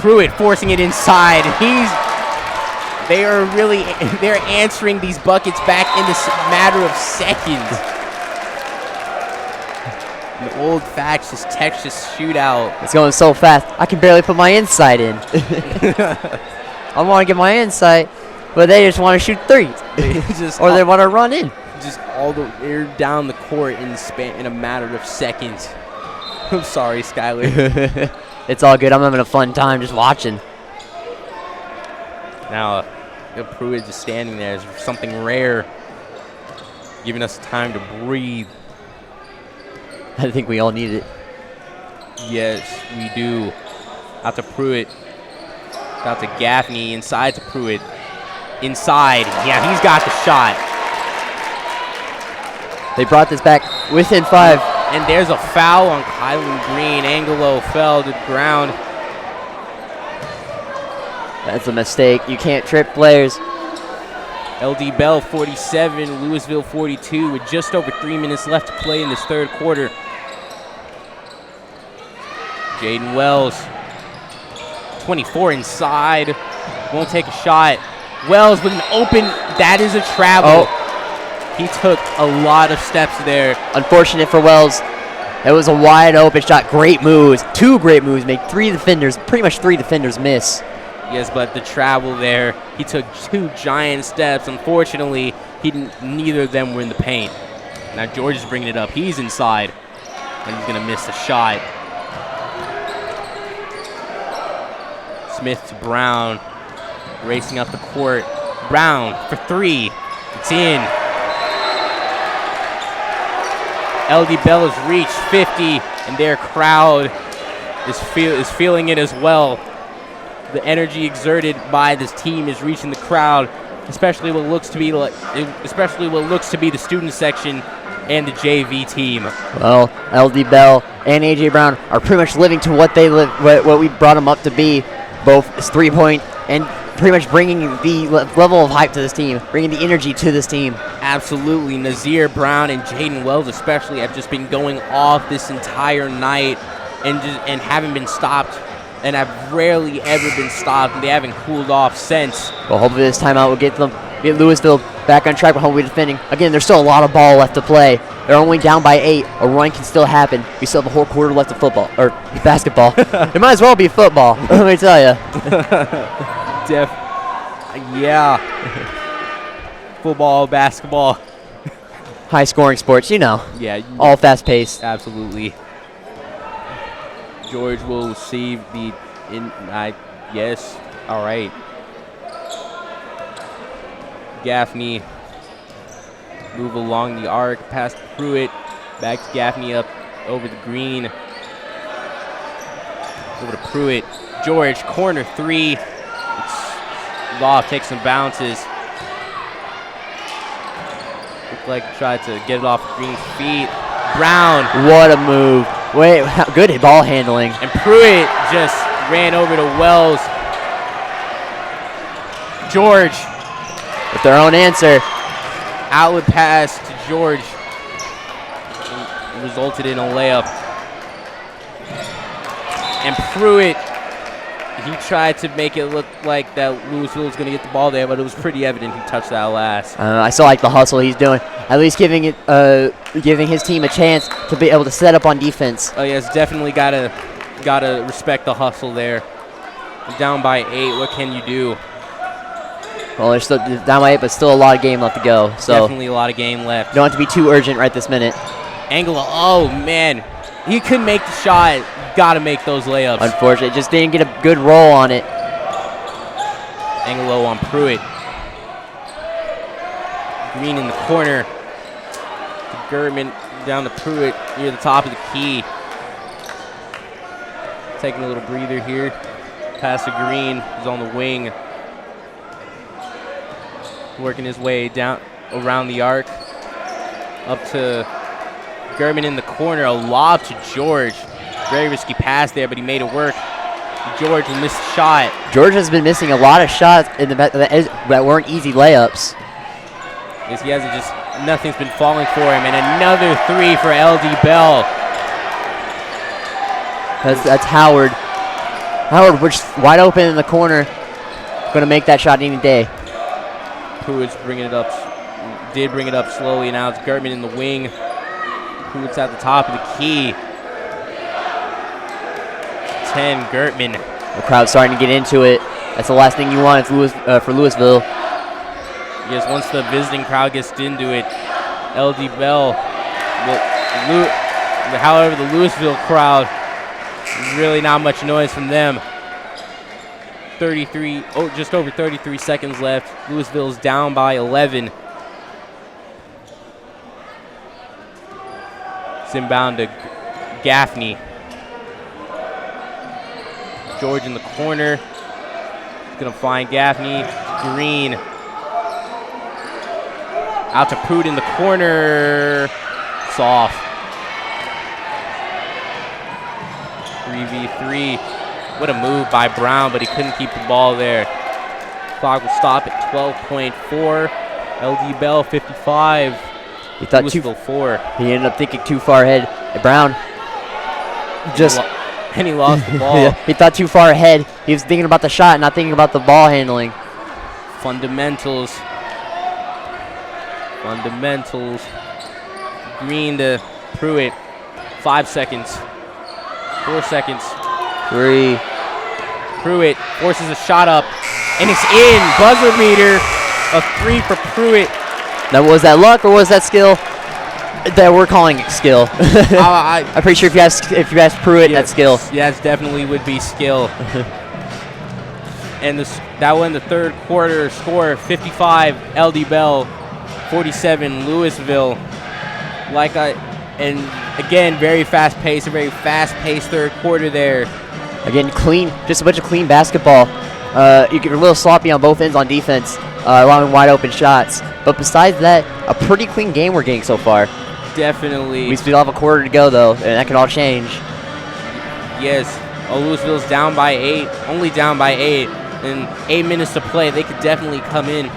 Pruitt forcing it inside. They're answering these buckets back in this matter of seconds. An old-fashioned Texas shootout. It's going so fast, I can barely put my inside in. I want to get my inside, but they just want to shoot threes. Or they want to run in. Just they're down the court in a matter of seconds. I'm sorry, Skyler. It's all good. I'm having a fun time just watching. Now, Pruitt just standing there is something rare, giving us time to breathe. I think we all need it. Yes, we do. Out to Pruitt. Out to Gaffney. Inside to Pruitt. Inside. Yeah, he's got the shot. They brought this back within 5. And there's a foul on Kylan Green. Angelo fell to the ground. That's a mistake. You can't trip players. LD Bell 47, Lewisville 42 with just over 3 minutes left to play in this third quarter. Jaden Wells, 24 inside, won't take a shot. Wells with an open, that is a travel. Oh. He took a lot of steps there. Unfortunate for Wells. It was a wide open shot. Great moves. 2 great moves. Make 3 defenders, pretty much 3 defenders miss. Yes, but the travel there, he took 2 giant steps. Unfortunately, neither of them were in the paint. Now George is bringing it up. He's inside, and he's going to miss the shot. Smith to Brown, racing up the court. Brown for 3. It's in. LD Bell has reached 50, and their crowd is feeling it as well. The energy exerted by this team is reaching the crowd, especially what looks to be the student section and the JV team. Well, LD Bell and AJ Brown are pretty much living to what what we brought them up to be, both 3-point and pretty much bringing the level of hype to this team, bringing the energy to this team. Absolutely. Nazir Brown and Jaden Wells especially have just been going off this entire night and haven't been stopped, and have rarely ever been stopped, and they haven't cooled off since. Well, hopefully this timeout will get Lewisville back on track, but hopefully defending. Again, there's still a lot of ball left to play. They're only down by 8. A run can still happen. We still have a whole quarter left of football, or basketball. It might as well be football, let me tell you. Yeah. Football, basketball. High-scoring sports, you know. Yeah. All fast-paced. Absolutely. George will receive the yes. All right. Gaffney move along the arc, past Pruitt, back to Gaffney, up over the green, over to Pruitt. George, corner 3. It's loft, takes some bounces. Looked like he tried to get it off Green's feet. Brown. What a move. Wait, good ball handling. And Pruitt just ran over to Wells. George. With their own answer. Outlet pass to George. Resulted in a layup. And Pruitt, he tried to make it look like that Lewisville was going to get the ball there, but it was pretty evident he touched that last. I still like the hustle he's doing. At least giving his team a chance to be able to set up on defense. Oh yes, definitely gotta respect the hustle there. Down by 8, what can you do? Well, they're still down by 8, but still a lot of game left to go. So definitely a lot of game left. Don't have to be too urgent right this minute. Angelo, oh man, he couldn't make the shot. Gotta make those layups. Unfortunately, just didn't get a good roll on it. Angelo on Pruitt. Green in the corner. German down to Pruitt near the top of the key. Taking a little breather here. Pass to Green, who's on the wing. Working his way down around the arc. Up to German in the corner. A lob to George. Very risky pass there, but he made it work. George will miss the shot. George has been missing a lot of shots in the that weren't easy layups. Yes, he hasn't just, nothing's been falling for him. And another 3 for LD Bell. That's Howard. Howard, which wide open in the corner. Going to make that shot any day. Pruitt's bringing it up, did bring it up slowly. Now it's Gertman in the wing. Pruitt's at the top of the key. 10, Gertman. The crowd's starting to get into it. That's the last thing you want for Lewisville. Yes, once the visiting crowd gets into it, LD Bell. However, the Lewisville crowd, really not much noise from them. 33, just over 33 seconds left. Lewisville's down by 11. It's inbound to Gaffney. George in the corner. He's going to find Gaffney. Green. Out to Pruitt in the corner. It's off. 3v3. What a move by Brown, but he couldn't keep the ball there. Clock will stop at 12.4. LD Bell 55. He thought Lewisville 4. He ended up thinking too far ahead. Brown just and he lost the ball. Yeah, he thought too far ahead. He was thinking about the shot, not thinking about the ball handling. Fundamentals. Green to Pruitt. 5 seconds. 4 seconds. 3. Pruitt forces a shot up, and it's in. Buzzer beater. A 3 for Pruitt. Now, was that luck or was that skill? That we're calling it skill. I'm pretty sure if you ask Pruitt, that's skill. Yes, definitely would be skill. And that won the third quarter. Score 55 LD Bell, 47 Lewisville. And again, very fast pace, a very fast paced third quarter there. Again, clean, just a bunch of clean basketball. You get a little sloppy on both ends on defense, allowing wide open shots. But besides that, a pretty clean game we're getting so far. Definitely. We still have a quarter to go though, and that can all change. Yes. Lewisville's down by 8, only down by 8, and 8 minutes to play. They could definitely come in.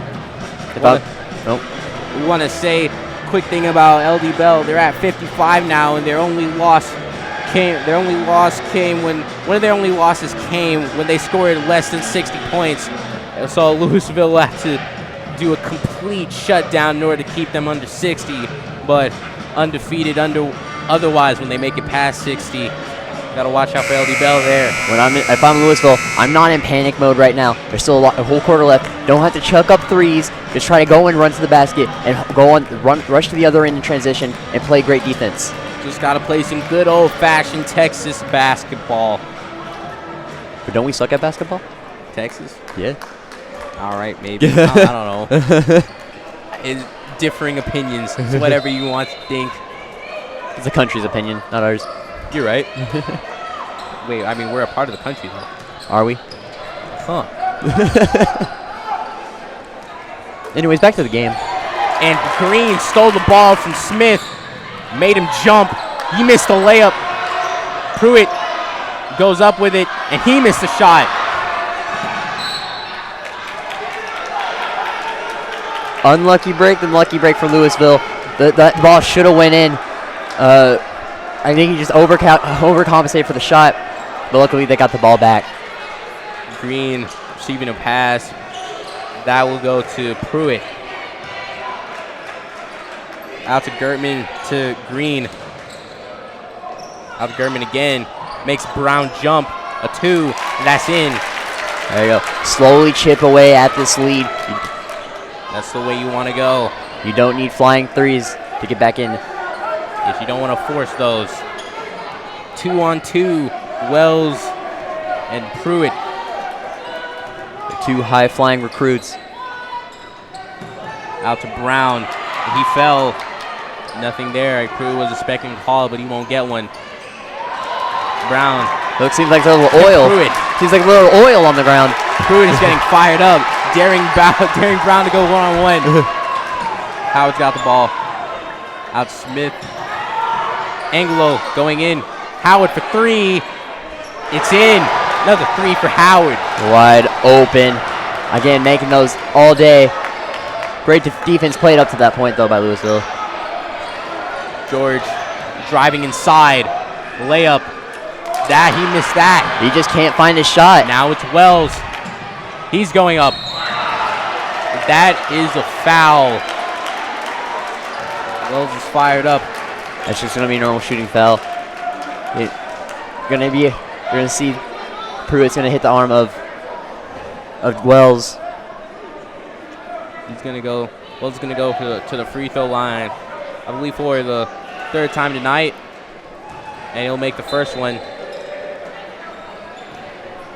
We want to say a quick thing about LD Bell. They're at 55 now, and their only loss came when one of their only losses came when they scored less than 60 points. So Lewisville will have to do a complete shutdown in order to keep them under 60, but undefeated otherwise when they make it past 60. Gotta watch out for LD Bell there. If I'm Lewisville, I'm not in panic mode right now. There's still a whole quarter left. Don't have to chuck up threes. Just try to go and run to the basket and rush to the other end in transition and play great defense. Just gotta play some good old-fashioned Texas basketball. But don't we suck at basketball? Texas? Yeah. All right, maybe. I don't know. Differing opinions. It's whatever you want to think. It's the country's opinion, not ours. You're right. Wait, I mean, we're a part of the country, though. Are we? Huh. Anyways, back to the game. And Green stole the ball from Smith. Made him jump. He missed the layup. Pruitt goes up with it, and he missed the shot. Unlucky break, then lucky break for Lewisville. That ball should have went in. I think he just overcompensated for the shot, but luckily they got the ball back. Green receiving a pass. That will go to Pruitt. Out to Gertman to Green. Out to Gertman again. Makes Brown jump. A 2, and that's in. There you go. Slowly chip away at this lead. That's the way you want to go. You don't need flying threes to get back in. If you don't want to force those. 2-on-2, Wells and Pruitt. The 2 high-flying recruits. Out to Brown. He fell. Nothing there. Pruitt was expecting a call, but he won't get one. Brown. It seems like a little oil. Pruitt. Seems like a little oil on the ground. Pruitt is getting fired up. Daring Brown to go one-on-one. Howard's got the ball. Out to Smith. Angelo going in. Howard for 3. It's in. Another 3 for Howard. Wide open. Again, making those all day. Great defense played up to that point, though, by Lewisville. George driving inside. Layup. He missed that. He just can't find his shot. Now it's Wells. He's going up. That is a foul. Wells is fired up. That's just going to be a normal shooting foul. You're going to see Pruitt's going to hit the arm of Wells. He's going to go. Wells is going to go to the free throw line, I believe for the 3rd time tonight. And he'll make the first one.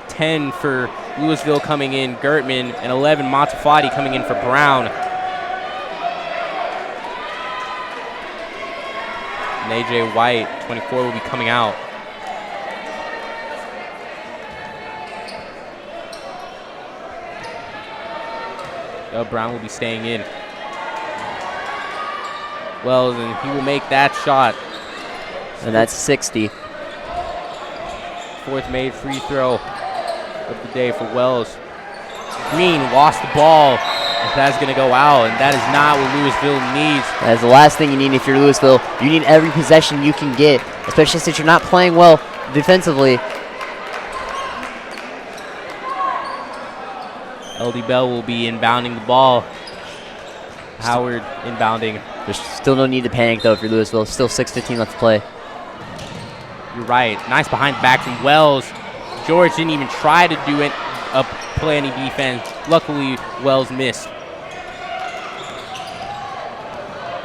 10 for Lewisville coming in, Gertman, and 11 Montefati coming in for Brown. And AJ White, 24, will be coming out. Brown will be staying in. And he will make that shot. And that's 60. 4th made free throw of the day for Wells. Green lost the ball. That's going to go out, and that is not what Lewisville needs. That's the last thing you need if you're Lewisville. You need every possession you can get, especially since you're not playing well defensively. LD Bell will be inbounding the ball. Howard inbounding. There's still no need to panic, though, if you're Lewisville. Still 6:15 left to play. You're right. Nice behind back from Wells. George didn't even try to do it, play any defense. Luckily, Wells missed.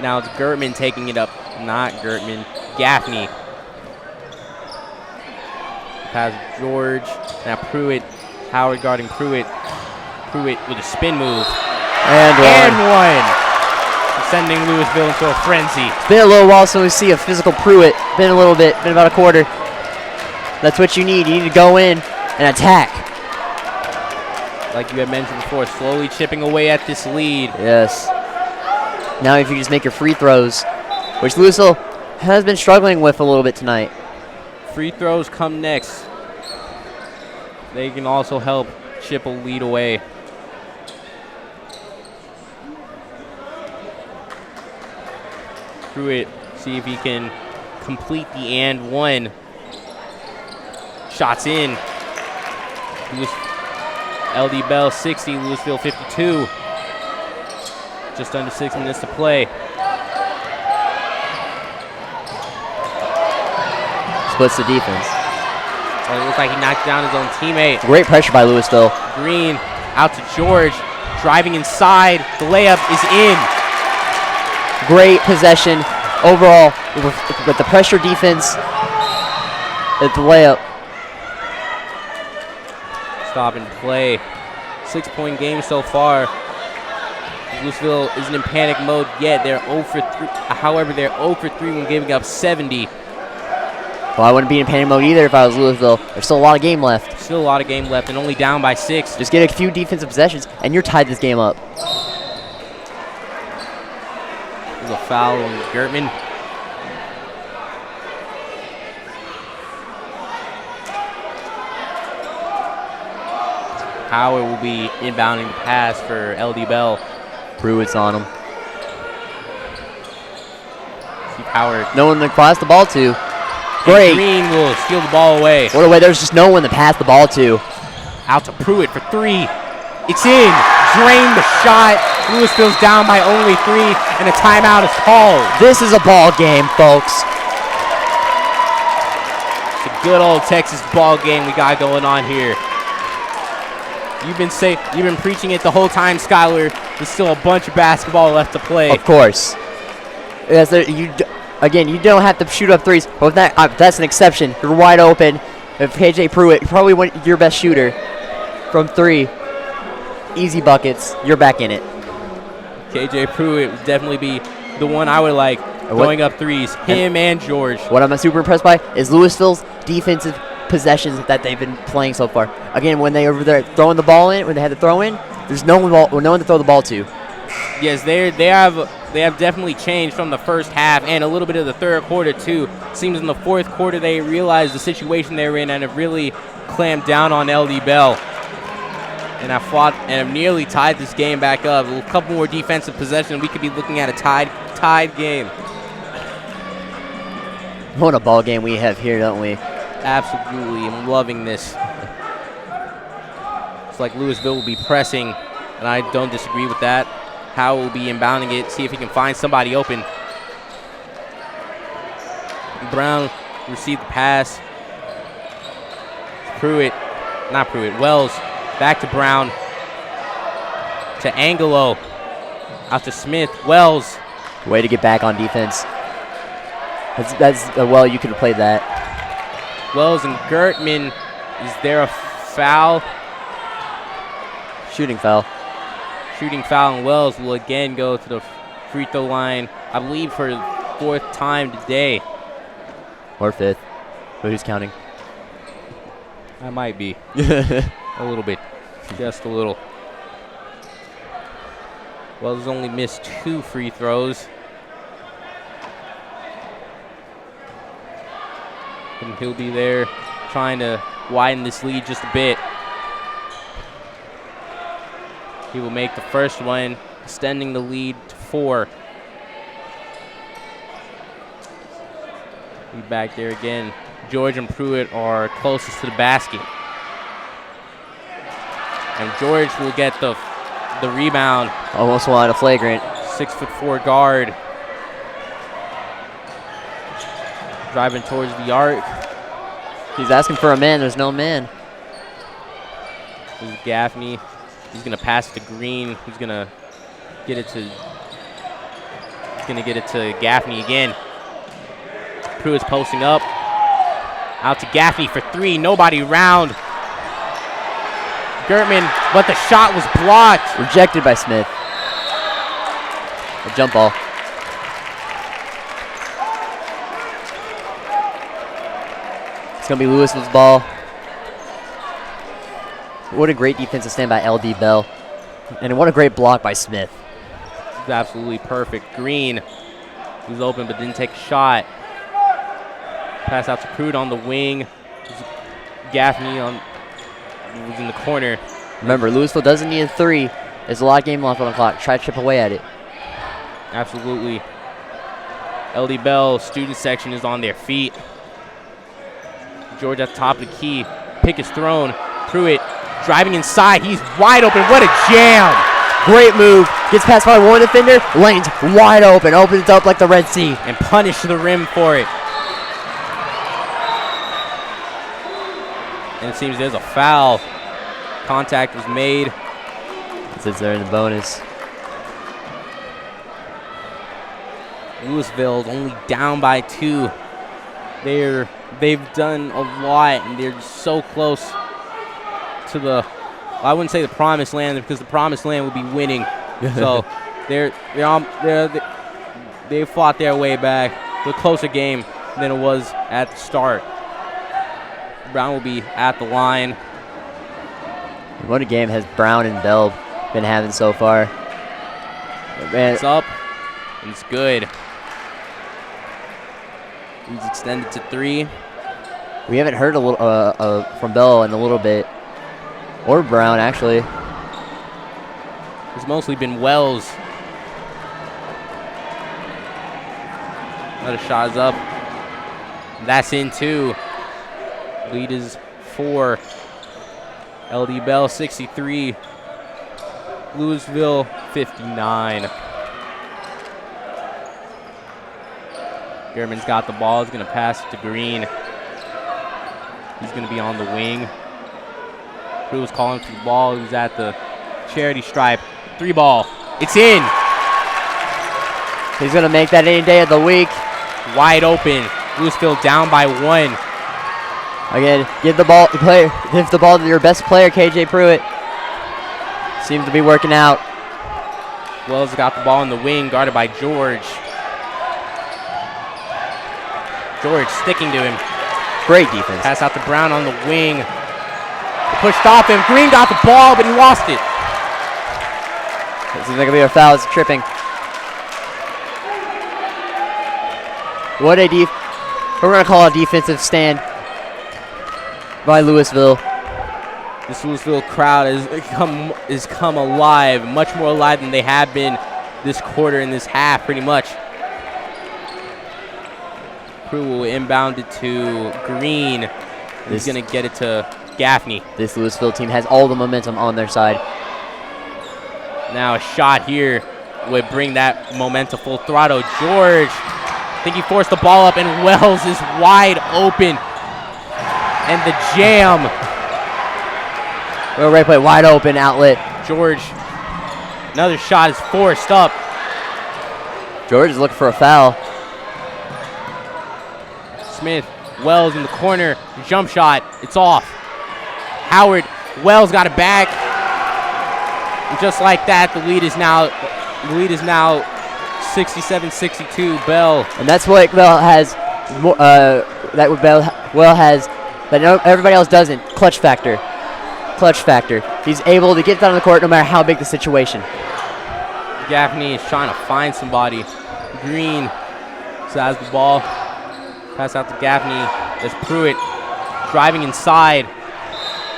Now it's Gertman taking it up. Not Gertman. Gaffney. Pass George. Now Pruitt. Howard guarding Pruitt. Pruitt with a spin move. And one. Sending Lewisville into a frenzy. It's been a little while since we see a physical Pruitt. Been a little bit. Been about a quarter. That's what you need. You need to go in and attack. Like you had mentioned before, slowly chipping away at this lead. Yes. Now if you just make your free throws, which Lewisville has been struggling with a little bit tonight. Free throws come next. They can also help chip a lead away. Pruitt, see if he can complete the and one. Shots in. LD Bell 60, Lewisville 52. Just under 6 minutes to play. Splits the defense. It looks like he knocked down his own teammate. Great pressure by Lewisville. Green out to George, driving inside. The layup is in. Great possession overall with the pressure defense at the layup. Stop and play. 6-point game so far. Lewisville isn't in panic mode yet. They're 0 for 3. However, they're 0 for 3 when giving up 70. Well, I wouldn't be in panic mode either if I was Lewisville. There's still a lot of game left. Still a lot of game left and only down by 6. Just get a few defensive possessions and you're tied this game up. There's a foul on Gertman. Howard will be inbounding the pass for LD Bell. Pruitt's on him. Steve Howard. No one to pass the ball to. Great. And Green will steal the ball away. What a way. There's just no one to pass the ball to. Out to Pruitt for 3. It's in. Drain the shot. Lewisville's down by only 3, and a timeout is called. This is a ball game, folks. It's a good old Texas ball game we got going on here. You've been preaching it the whole time, Skylar. There's still a bunch of basketball left to play. Of course. Yes, again, you don't have to shoot up threes. But that's an exception. You're wide open. If KJ Pruitt, probably your best shooter from 3, easy buckets. You're back in it. KJ Pruitt would definitely be the one I would like going up threes. Him and George. What I'm super impressed by is Lewisville's defensive possessions that they've been playing so far. Again, when they over there throwing the ball in, when they had to throw in, there's no one to throw the ball to. Yes, they have definitely changed from the first half and a little bit of the third quarter too. Seems in the fourth quarter they realized the situation they were in and have really clamped down on LD Bell. And have nearly tied this game back up. A couple more defensive possessions, we could be looking at a tied game. What a ball game we have here, don't we? Absolutely, I'm loving this. It's like Lewisville will be pressing, and I don't disagree with that. Howe will be inbounding it, see if he can find somebody open. Brown received the pass. Wells back to Brown. To Angelo. Out to Smith. Wells. Way to get back on defense. Well, you could have played that. Wells and Gertman. Is there a foul? Shooting foul. Shooting foul, and Wells will again go to the free throw line, I believe for the 4th time today. Or 5th. But who's counting? I might be. A little bit. Just a little. Wells has only missed 2 free throws. And he'll be there trying to widen this lead just a bit. He will make the first one, extending the lead to 4. He's back there again. George and Pruitt are closest to the basket. And George will get the rebound. Almost wanted a flagrant. 6'4" guard. Driving towards the arc. He's asking for a man. There's no man. This is Gaffney. He's gonna pass it to Green. He's gonna get it to. Gaffney again. Pruitt's posting up. Out to Gaffney for 3. Nobody around. Gertman, but the shot was blocked. Rejected by Smith. A jump ball. It's going to be Lewisville's ball. What a great defensive stand by LD Bell. And what a great block by Smith. It's absolutely perfect. Green, who's open but didn't take a shot. Pass out to Pruitt on the wing. Gaffney was in the corner. Remember, Lewisville doesn't need a 3. There's a lot of game left on the clock. Try to chip away at it. Absolutely. LD Bell student section is on their feet. George at the top of the key. Pick is thrown. Pruitt driving inside. He's wide open. What a jam. Great move. Gets past by one defender. Lane's wide open. Opens up like the Red Sea. And punish the rim for it. And it seems there's a foul. Contact was made. Since they're in the bonus. Lewisville's only down by 2. They've done a lot, and they're just so close to the. I wouldn't say the promised land, because the promised land would be winning. So they fought their way back to a closer game than it was at the start. Brown will be at the line. What a game has Brown and Bell been having so far. Man, It's up, and it's good. He's extended to 3. we haven't heard a little from Bell in a little bit, or Brown actually. It's mostly been Wells. Another shot is up. That's in 2. Lead is 4. LD Bell 63. Lewisville 59. German's got the ball. He's going to pass it to Green. He's going to be on the wing. Crew was calling for the ball. He was at the charity stripe. 3 ball. It's in. He's going to make that any day of the week. Wide open. Lewisville down by 1. Again, give the ball to your best player, KJ Pruitt. Seems to be working out. Wells got the ball in the wing, guarded by George. George sticking to him. Great defense. Pass out to Brown on the wing. Pushed off him. Green got the ball, but he lost it. This is going to be a foul. It's tripping. We're going to call a defensive stand by Lewisville. This Lewisville crowd has come alive, much more alive than they have been this quarter and this half, pretty much. Crew will inbound it to Green. He's going to get it to Gaffney. This Lewisville team has all the momentum on their side. Now a shot here would bring that momentum full throttle. George, I think he forced the ball up, and Wells is wide open. And the jam. Right play, wide open outlet. George, another shot is forced up. George is looking for a foul. Smith, Wells in the corner, jump shot, it's off. Howard, Wells got it back. And just like that, the lead is now 67-62. Bell. And that's what Bell has. Bell has, but everybody else doesn't. Clutch factor. Clutch factor. He's able to get down the court no matter how big the situation. Gaffney is trying to find somebody. Green has the ball. Pass out to Gaffney. There's Pruitt. driving inside.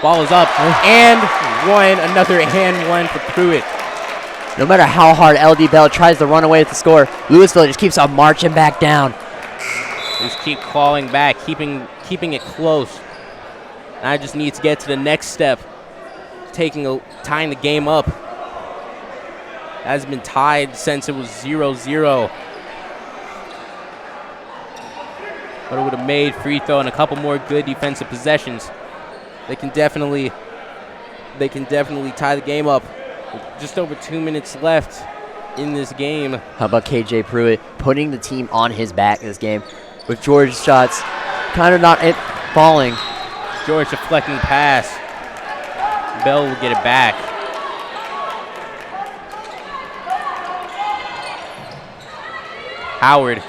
Ball is up and one. Another and one for Pruitt. No matter how hard LD Bell tries to run away with the score, Lewisville just keeps on marching back down. Just keep clawing back, keeping it close. I just need to get to the next step, tying the game up. It has been tied since it was 0-0. But it would have made free throw and a couple more good defensive possessions. They can definitely tie the game up. With just over 2 minutes left in this game. How about KJ Pruitt putting the team on his back this game with George's shots kind of not falling. George deflecting the pass. Bell will get it back. Howard.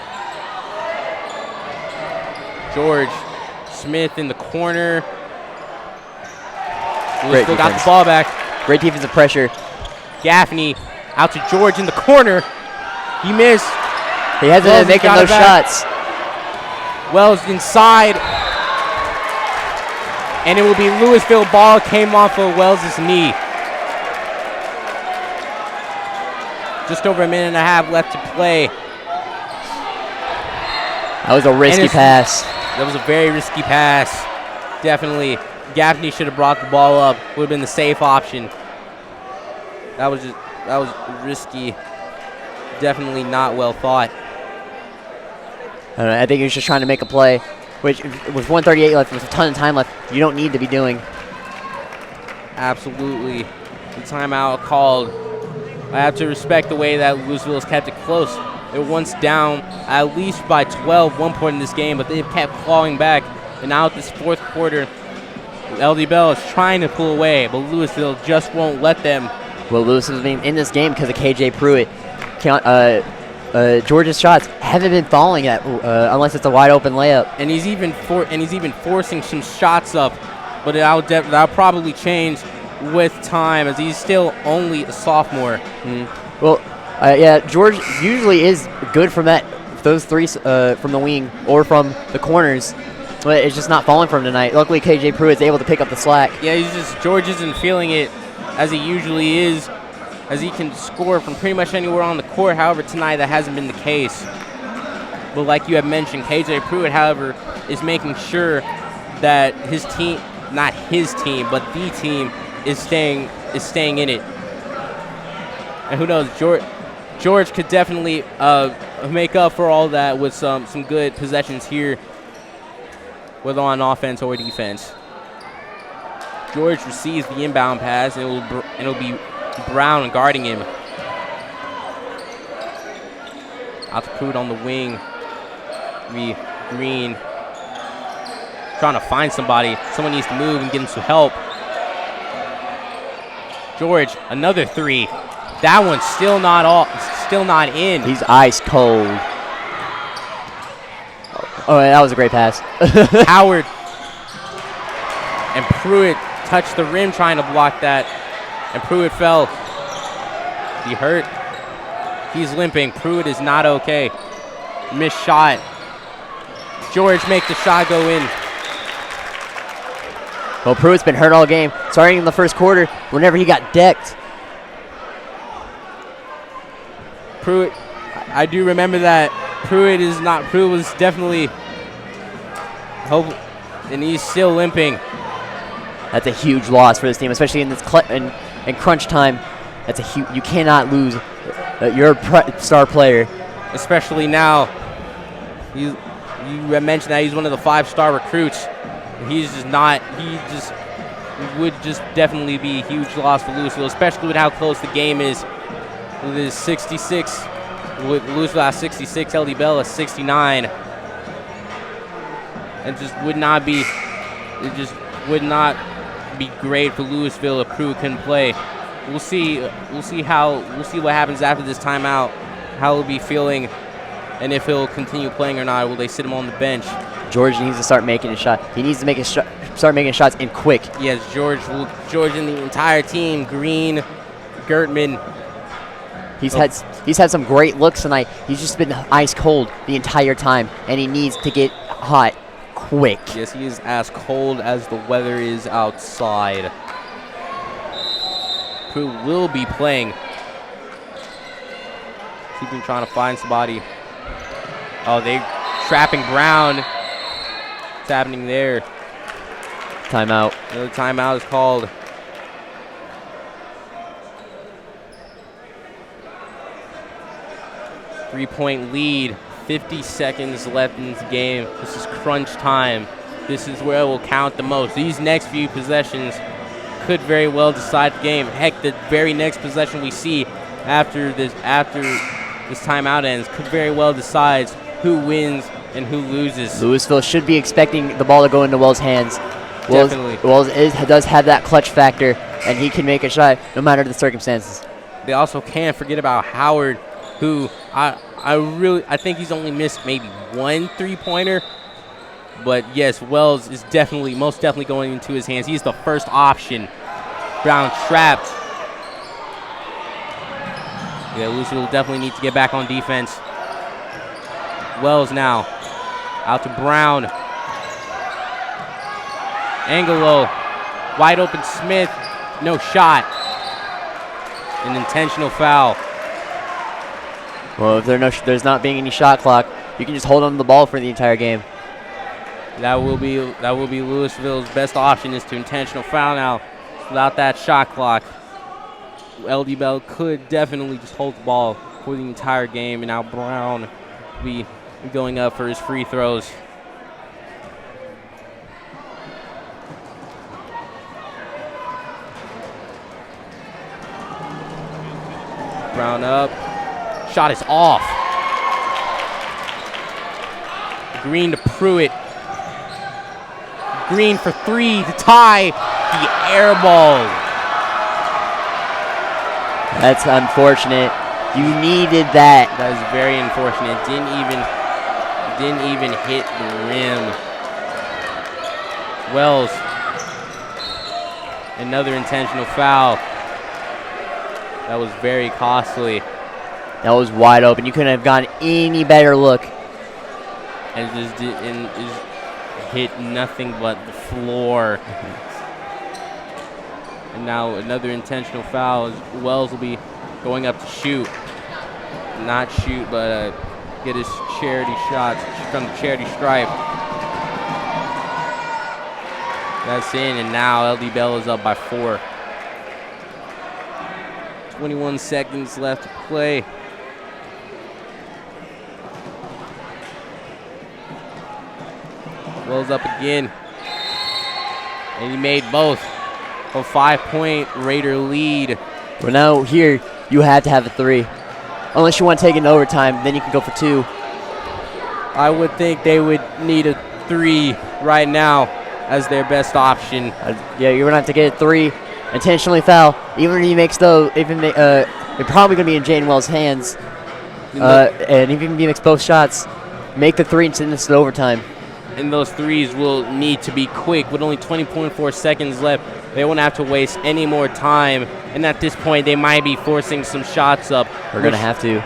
George. Smith in the corner. Lewisville got the ball back. Great defensive pressure. Gaffney out to George in the corner. He missed. He hasn't been making those shots. Wells inside. And it will be Lewisville. Ball came off of Wells' knee. Just over a minute and a half left to play. That was a risky pass. That was a very risky pass. Definitely. Gaffney should have brought the ball up. Would have been the safe option. That was risky. Definitely not well thought. I think he was just trying to make a play, which with 1:38 left, with a ton of time left, you don't need to be doing. Absolutely. The timeout called. I have to respect the way that Lewisville has kept it close. They were once down at least by 12 one point in this game, but they've kept clawing back. And now at this fourth quarter, LD Bell is trying to pull away, but Lewisville just won't let them. Well, Lewisville's been in this game because of KJ Pruitt. George's shots haven't been falling unless it's a wide open layup. And he's even forcing some shots up, but that'll probably change with time as he's still only a sophomore. Well, yeah, George usually is good from those three from the wing or from the corners, but it's just not falling for him tonight. Luckily, KJ Pruitt's able to pick up the slack. Yeah, George isn't feeling it as he usually is, as he can score from pretty much anywhere on the court. However, tonight that hasn't been the case. But like you have mentioned, KJ Pruitt, however, is making sure that his team, not his team, but the team is staying in it. And who knows, George could definitely make up for all that with some good possessions here, whether on offense or defense. George receives the inbound pass, and it'll be Brown guarding him. Out to Pruitt on the wing. Green trying to find somebody. Someone needs to move and get him some help. George, another three. That one's still not in. He's ice cold. Oh, that was a great pass. Howard and Pruitt touched the rim trying to block that, and Pruitt fell. He hurt. He's limping. Pruitt is not okay. Missed shot. George make the shot go in. Well, Pruitt's been hurt all game. Starting in the first quarter, whenever he got decked. Pruitt, I do remember that. Pruitt was definitely and he's still limping. That's a huge loss for this team, especially in this in crunch time. That's a huge. You cannot lose your star player, especially now. You mentioned that he's one of the 5-star recruits. He's just not. He would just definitely be a huge loss for Lewisville, especially with how close the game is. With his 66, with Lewisville at 66, LD Bell at 69. It just would not be great for Lewisville if Pruitt couldn't play. We'll see what happens after this timeout, how he'll be feeling, and if he'll continue playing or not. Will they sit him on the bench? George needs to start making a shot. He needs to start making shots in quick. Yes, George and the entire team, Green, Gertman. He's had some great looks tonight. He's just been ice cold the entire time, and he needs to get hot quick. Yes, he is as cold as the weather is outside. Who will be playing. He's been trying to find somebody. Oh, they trapping Brown. What's happening there? Timeout. Another timeout is called. Three-point lead. 50 seconds left in this game. This is crunch time. This is where it will count the most. These next few possessions could very well decide the game. Heck, the very next possession we see after this timeout ends could very well decide who wins and who loses. Lewisville should be expecting the ball to go into Wells' hands. Definitely. Wells does have that clutch factor, and he can make a shot no matter the circumstances. They also can't forget about Howard, who I think he's only missed maybe one three-pointer. But yes, Wells is most definitely going into his hands. He's the first option. Brown trapped. Yeah, Lucy will definitely need to get back on defense. Wells now out to Brown. Angelo, wide open Smith, no shot. An intentional foul. Well, if there's not being any shot clock, you can just hold on to the ball for the entire game. That will be Lewisville's best option, is to intentional foul now. Without that shot clock, LD Bell could definitely just hold the ball for the entire game, and now Brown will be going up for his free throws. Brown up. Shot is off. Green to Pruitt. Green for three to tie the air ball. That's unfortunate. You needed that. That is very unfortunate. Didn't even hit the rim. Wells. Another intentional foul. That was very costly. That was wide open. You couldn't have gotten any better look. And just hit nothing but the floor. And now another intentional foul. Wells will be going up to shoot. Not shoot, but get his charity shots from the charity stripe. That's in, and now LD Bell is up by 4. 21 seconds left to play. Wells up again. And he made both. A 5-point Raider lead. Well, now here, you have to have a 3. Unless you want to take it in overtime, then you can go for 2. I would think they would need a 3 right now as their best option. Yeah, you're going to have to get a 3, intentionally foul. Even if he makes those, they're probably going to be in Jaden Wells' hands. And even if he makes both shots, make the 3 and send this to overtime. And those threes will need to be quick. With only 20.4 seconds left, they won't have to waste any more time. And at this point, they might be forcing some shots up. We're going to have to.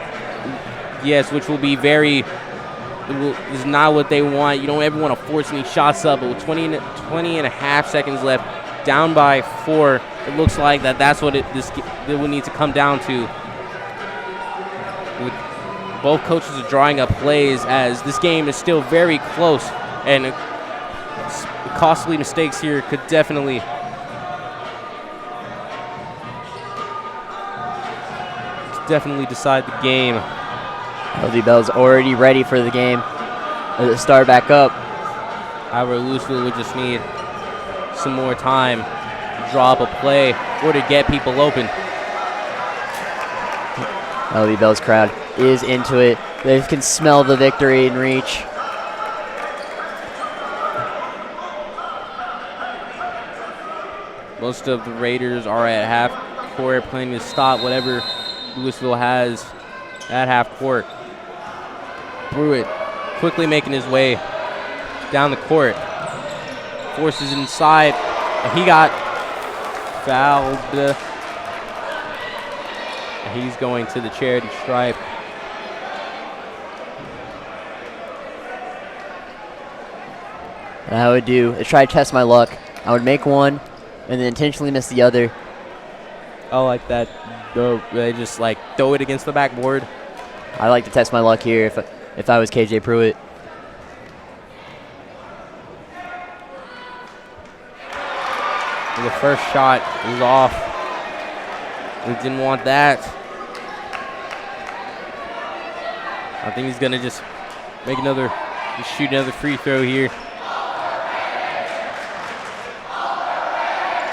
Yes, which will be is not what they want. You don't ever want to force any shots up. But with 20 and a half seconds left, down by 4, it looks like that's what it will need to come down to. Both coaches are drawing up plays as this game is still very close. And costly mistakes here could definitely decide the game. LD Bell's already ready for the game to start back up. However, Lewisville would just need some more time to draw up a play or to get people open. LD Bell's crowd is into it. They can smell the victory in reach. Most of the Raiders are at half court playing to stop whatever Lewisville has at half court. Pruitt quickly making his way down the court. Forces inside. And he got fouled. And he's going to the charity stripe. what I would do is try to test my luck. I would make one and then intentionally miss the other. Oh, like that. They just like throw it against the backboard. I like to test my luck here if I was KJ Pruitt. The first shot was off. We didn't want that. I think he's gonna just shoot another free throw here.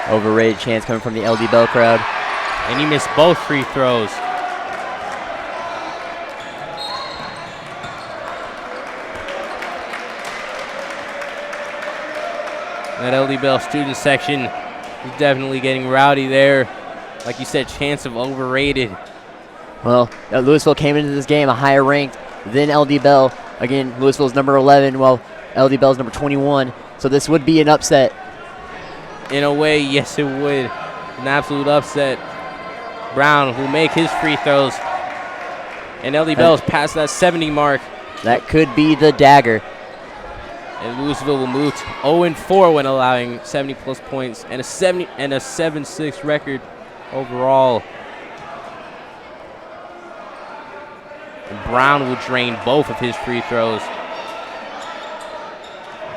Overrated chance coming from the LD Bell crowd. And he missed both free throws. That LD Bell student section is definitely getting rowdy there. Like you said, chance of overrated. Well, Lewisville came into this game a higher ranked than LD Bell. Again, Lewisville's number 11, while LD Bell's number 21. So this would be an upset. In a way, yes, it would. An absolute upset. Brown will make his free throws. And LD Bell's past that 70 mark. That could be the dagger. And Lewisville will move to 0-4 when allowing 70-plus points and a 7-6 record overall. And Brown will drain both of his free throws.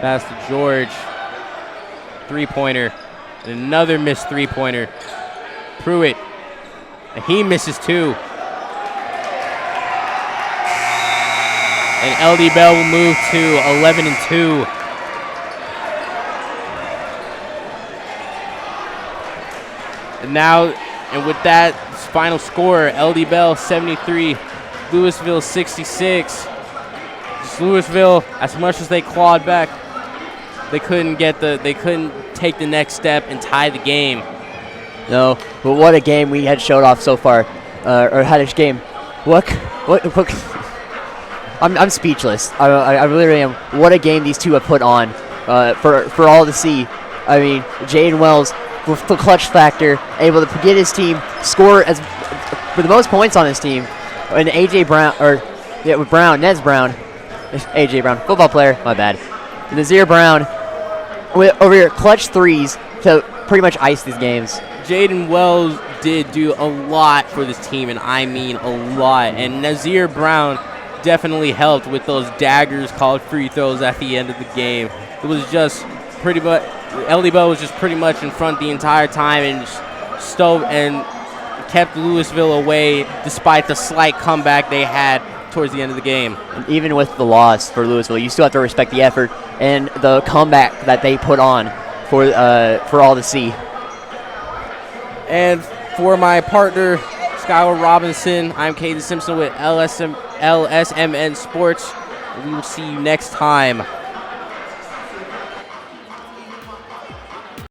Pass to George. Three-pointer. And another missed three-pointer. Pruitt. And he misses two. And LD Bell will move to 11-2. And with that final score, LD Bell 73, Lewisville 66. Just Lewisville, as much as they clawed back, they couldn't take the next step and tie the game. No, but what a game we had showed off so far, or had a game. What? I'm speechless. I really am. What a game these two have put on for all to see. I mean, Jaden Wells with the clutch factor, able to get his team score for the most points on his team, and AJ Brown with Nez Brown, AJ Brown, football player, my bad. Nazir Brown over here, clutch threes to pretty much ice these games. Jaden Wells did do a lot for this team, and I mean a lot. And Nazir Brown definitely helped with those daggers called free throws at the end of the game. It was just pretty much, LD Bell was just pretty much in front the entire time and kept Lewisville away despite the slight comeback they had towards the end of the game. And even with the loss for Lewisville, you still have to respect the effort and the comeback that they put on for all to see. And for my partner, Skylar Robinson, I'm Caden Simpson with LSMN Sports. We will see you next time.